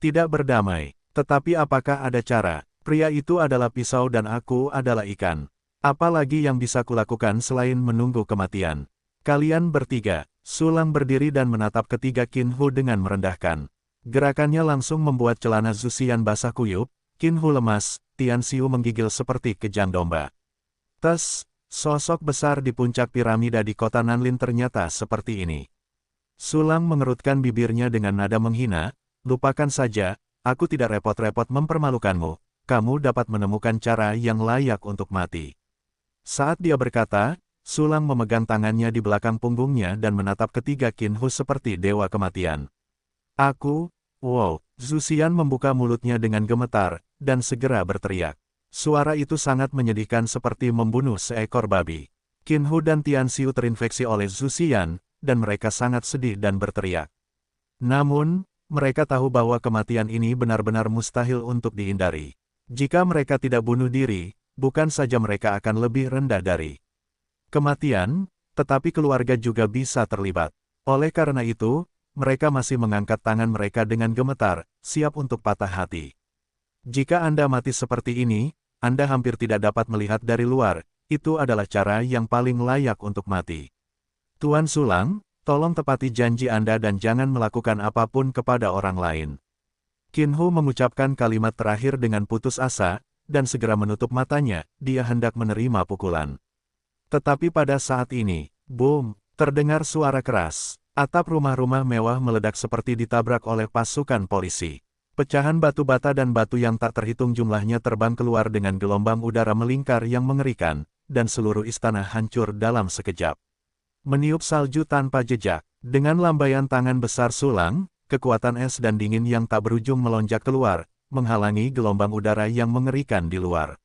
Tidak berdamai, tetapi apakah ada cara? Pria itu adalah pisau dan aku adalah ikan. Apalagi yang bisa kulakukan selain menunggu kematian? Kalian bertiga. Sulang berdiri dan menatap ketiga Qinhu dengan merendahkan. Gerakannya langsung membuat celana Zuxian basah kuyup, Qinhu lemas, Tianxiu menggigil seperti kejang domba. Sosok besar di puncak piramida di kota Nanlin ternyata seperti ini. Sulang mengerutkan bibirnya dengan nada menghina, lupakan saja, aku tidak repot-repot mempermalukanmu, kamu dapat menemukan cara yang layak untuk mati. Saat dia berkata, Sulang memegang tangannya di belakang punggungnya dan menatap ketiga Qinhu seperti dewa kematian. Wow, Zuxian membuka mulutnya dengan gemetar, dan segera berteriak. Suara itu sangat menyedihkan seperti membunuh seekor babi. Qinhu dan Tianxiu terinfeksi oleh Zuxian, dan mereka sangat sedih dan berteriak. Namun, mereka tahu bahwa kematian ini benar-benar mustahil untuk dihindari. Jika mereka tidak bunuh diri, bukan saja mereka akan lebih rendah dari kematian, tetapi keluarga juga bisa terlibat. Oleh karena itu, mereka masih mengangkat tangan mereka dengan gemetar, siap untuk patah hati. Jika Anda mati seperti ini, Anda hampir tidak dapat melihat dari luar, itu adalah cara yang paling layak untuk mati. Tuan Sulang, tolong tepati janji Anda dan jangan melakukan apapun kepada orang lain. Qinhu mengucapkan kalimat terakhir dengan putus asa, dan segera menutup matanya, dia hendak menerima pukulan. Tetapi pada saat ini, boom, terdengar suara keras. Atap rumah-rumah mewah meledak seperti ditabrak oleh pasukan polisi. Pecahan batu bata dan batu yang tak terhitung jumlahnya terbang keluar dengan gelombang udara melingkar yang mengerikan, dan seluruh istana hancur dalam sekejap. Meniup salju tanpa jejak, dengan lambaian tangan besar Sulang, kekuatan es dan dingin yang tak berujung melonjak keluar, menghalangi gelombang udara yang mengerikan di luar.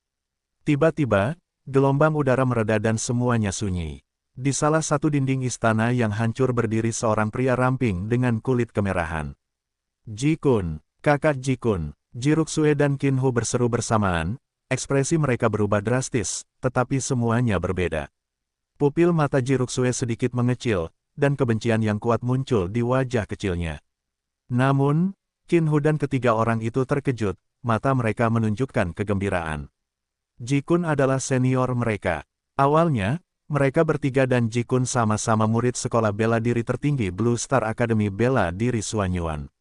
Tiba-tiba, gelombang udara mereda dan semuanya sunyi. Di salah satu dinding istana yang hancur berdiri seorang pria ramping dengan kulit kemerahan. Ji-kun, kakak Ji-kun, Jiruksue dan Qin Hu berseru bersamaan, ekspresi mereka berubah drastis, tetapi semuanya berbeda. Pupil mata Jiruksue sedikit mengecil, dan kebencian yang kuat muncul di wajah kecilnya. Namun, Qin Hu dan ketiga orang itu terkejut, mata mereka menunjukkan kegembiraan. Ji-kun adalah senior mereka. Awalnya, mereka bertiga dan Ji-kun sama-sama murid sekolah bela diri tertinggi Blue Star Academy Bela Diri Suanyuan.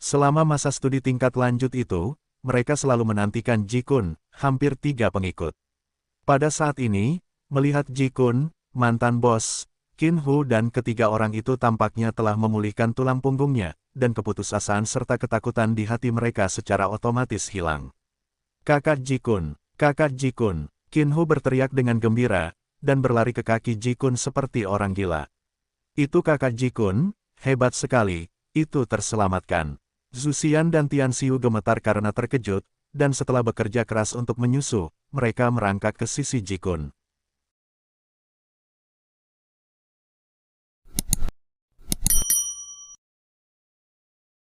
Selama masa studi tingkat lanjut itu, mereka selalu menantikan Ji-kun, hampir 3 pengikut. Pada saat ini, melihat Ji-kun, mantan bos, Qin Hu dan ketiga orang itu tampaknya telah memulihkan tulang punggungnya, dan keputusasaan serta ketakutan di hati mereka secara otomatis hilang. Kakak Ji-kun, kakak Ji-kun, Qin Hu berteriak dengan gembira, dan berlari ke kaki Ji-kun seperti orang gila. Itu kakak Ji-kun, hebat sekali, itu terselamatkan. Zhu Xian dan Tian Xiu gemetar karena terkejut, dan setelah bekerja keras untuk menyusu, mereka merangkak ke sisi Ji-kun.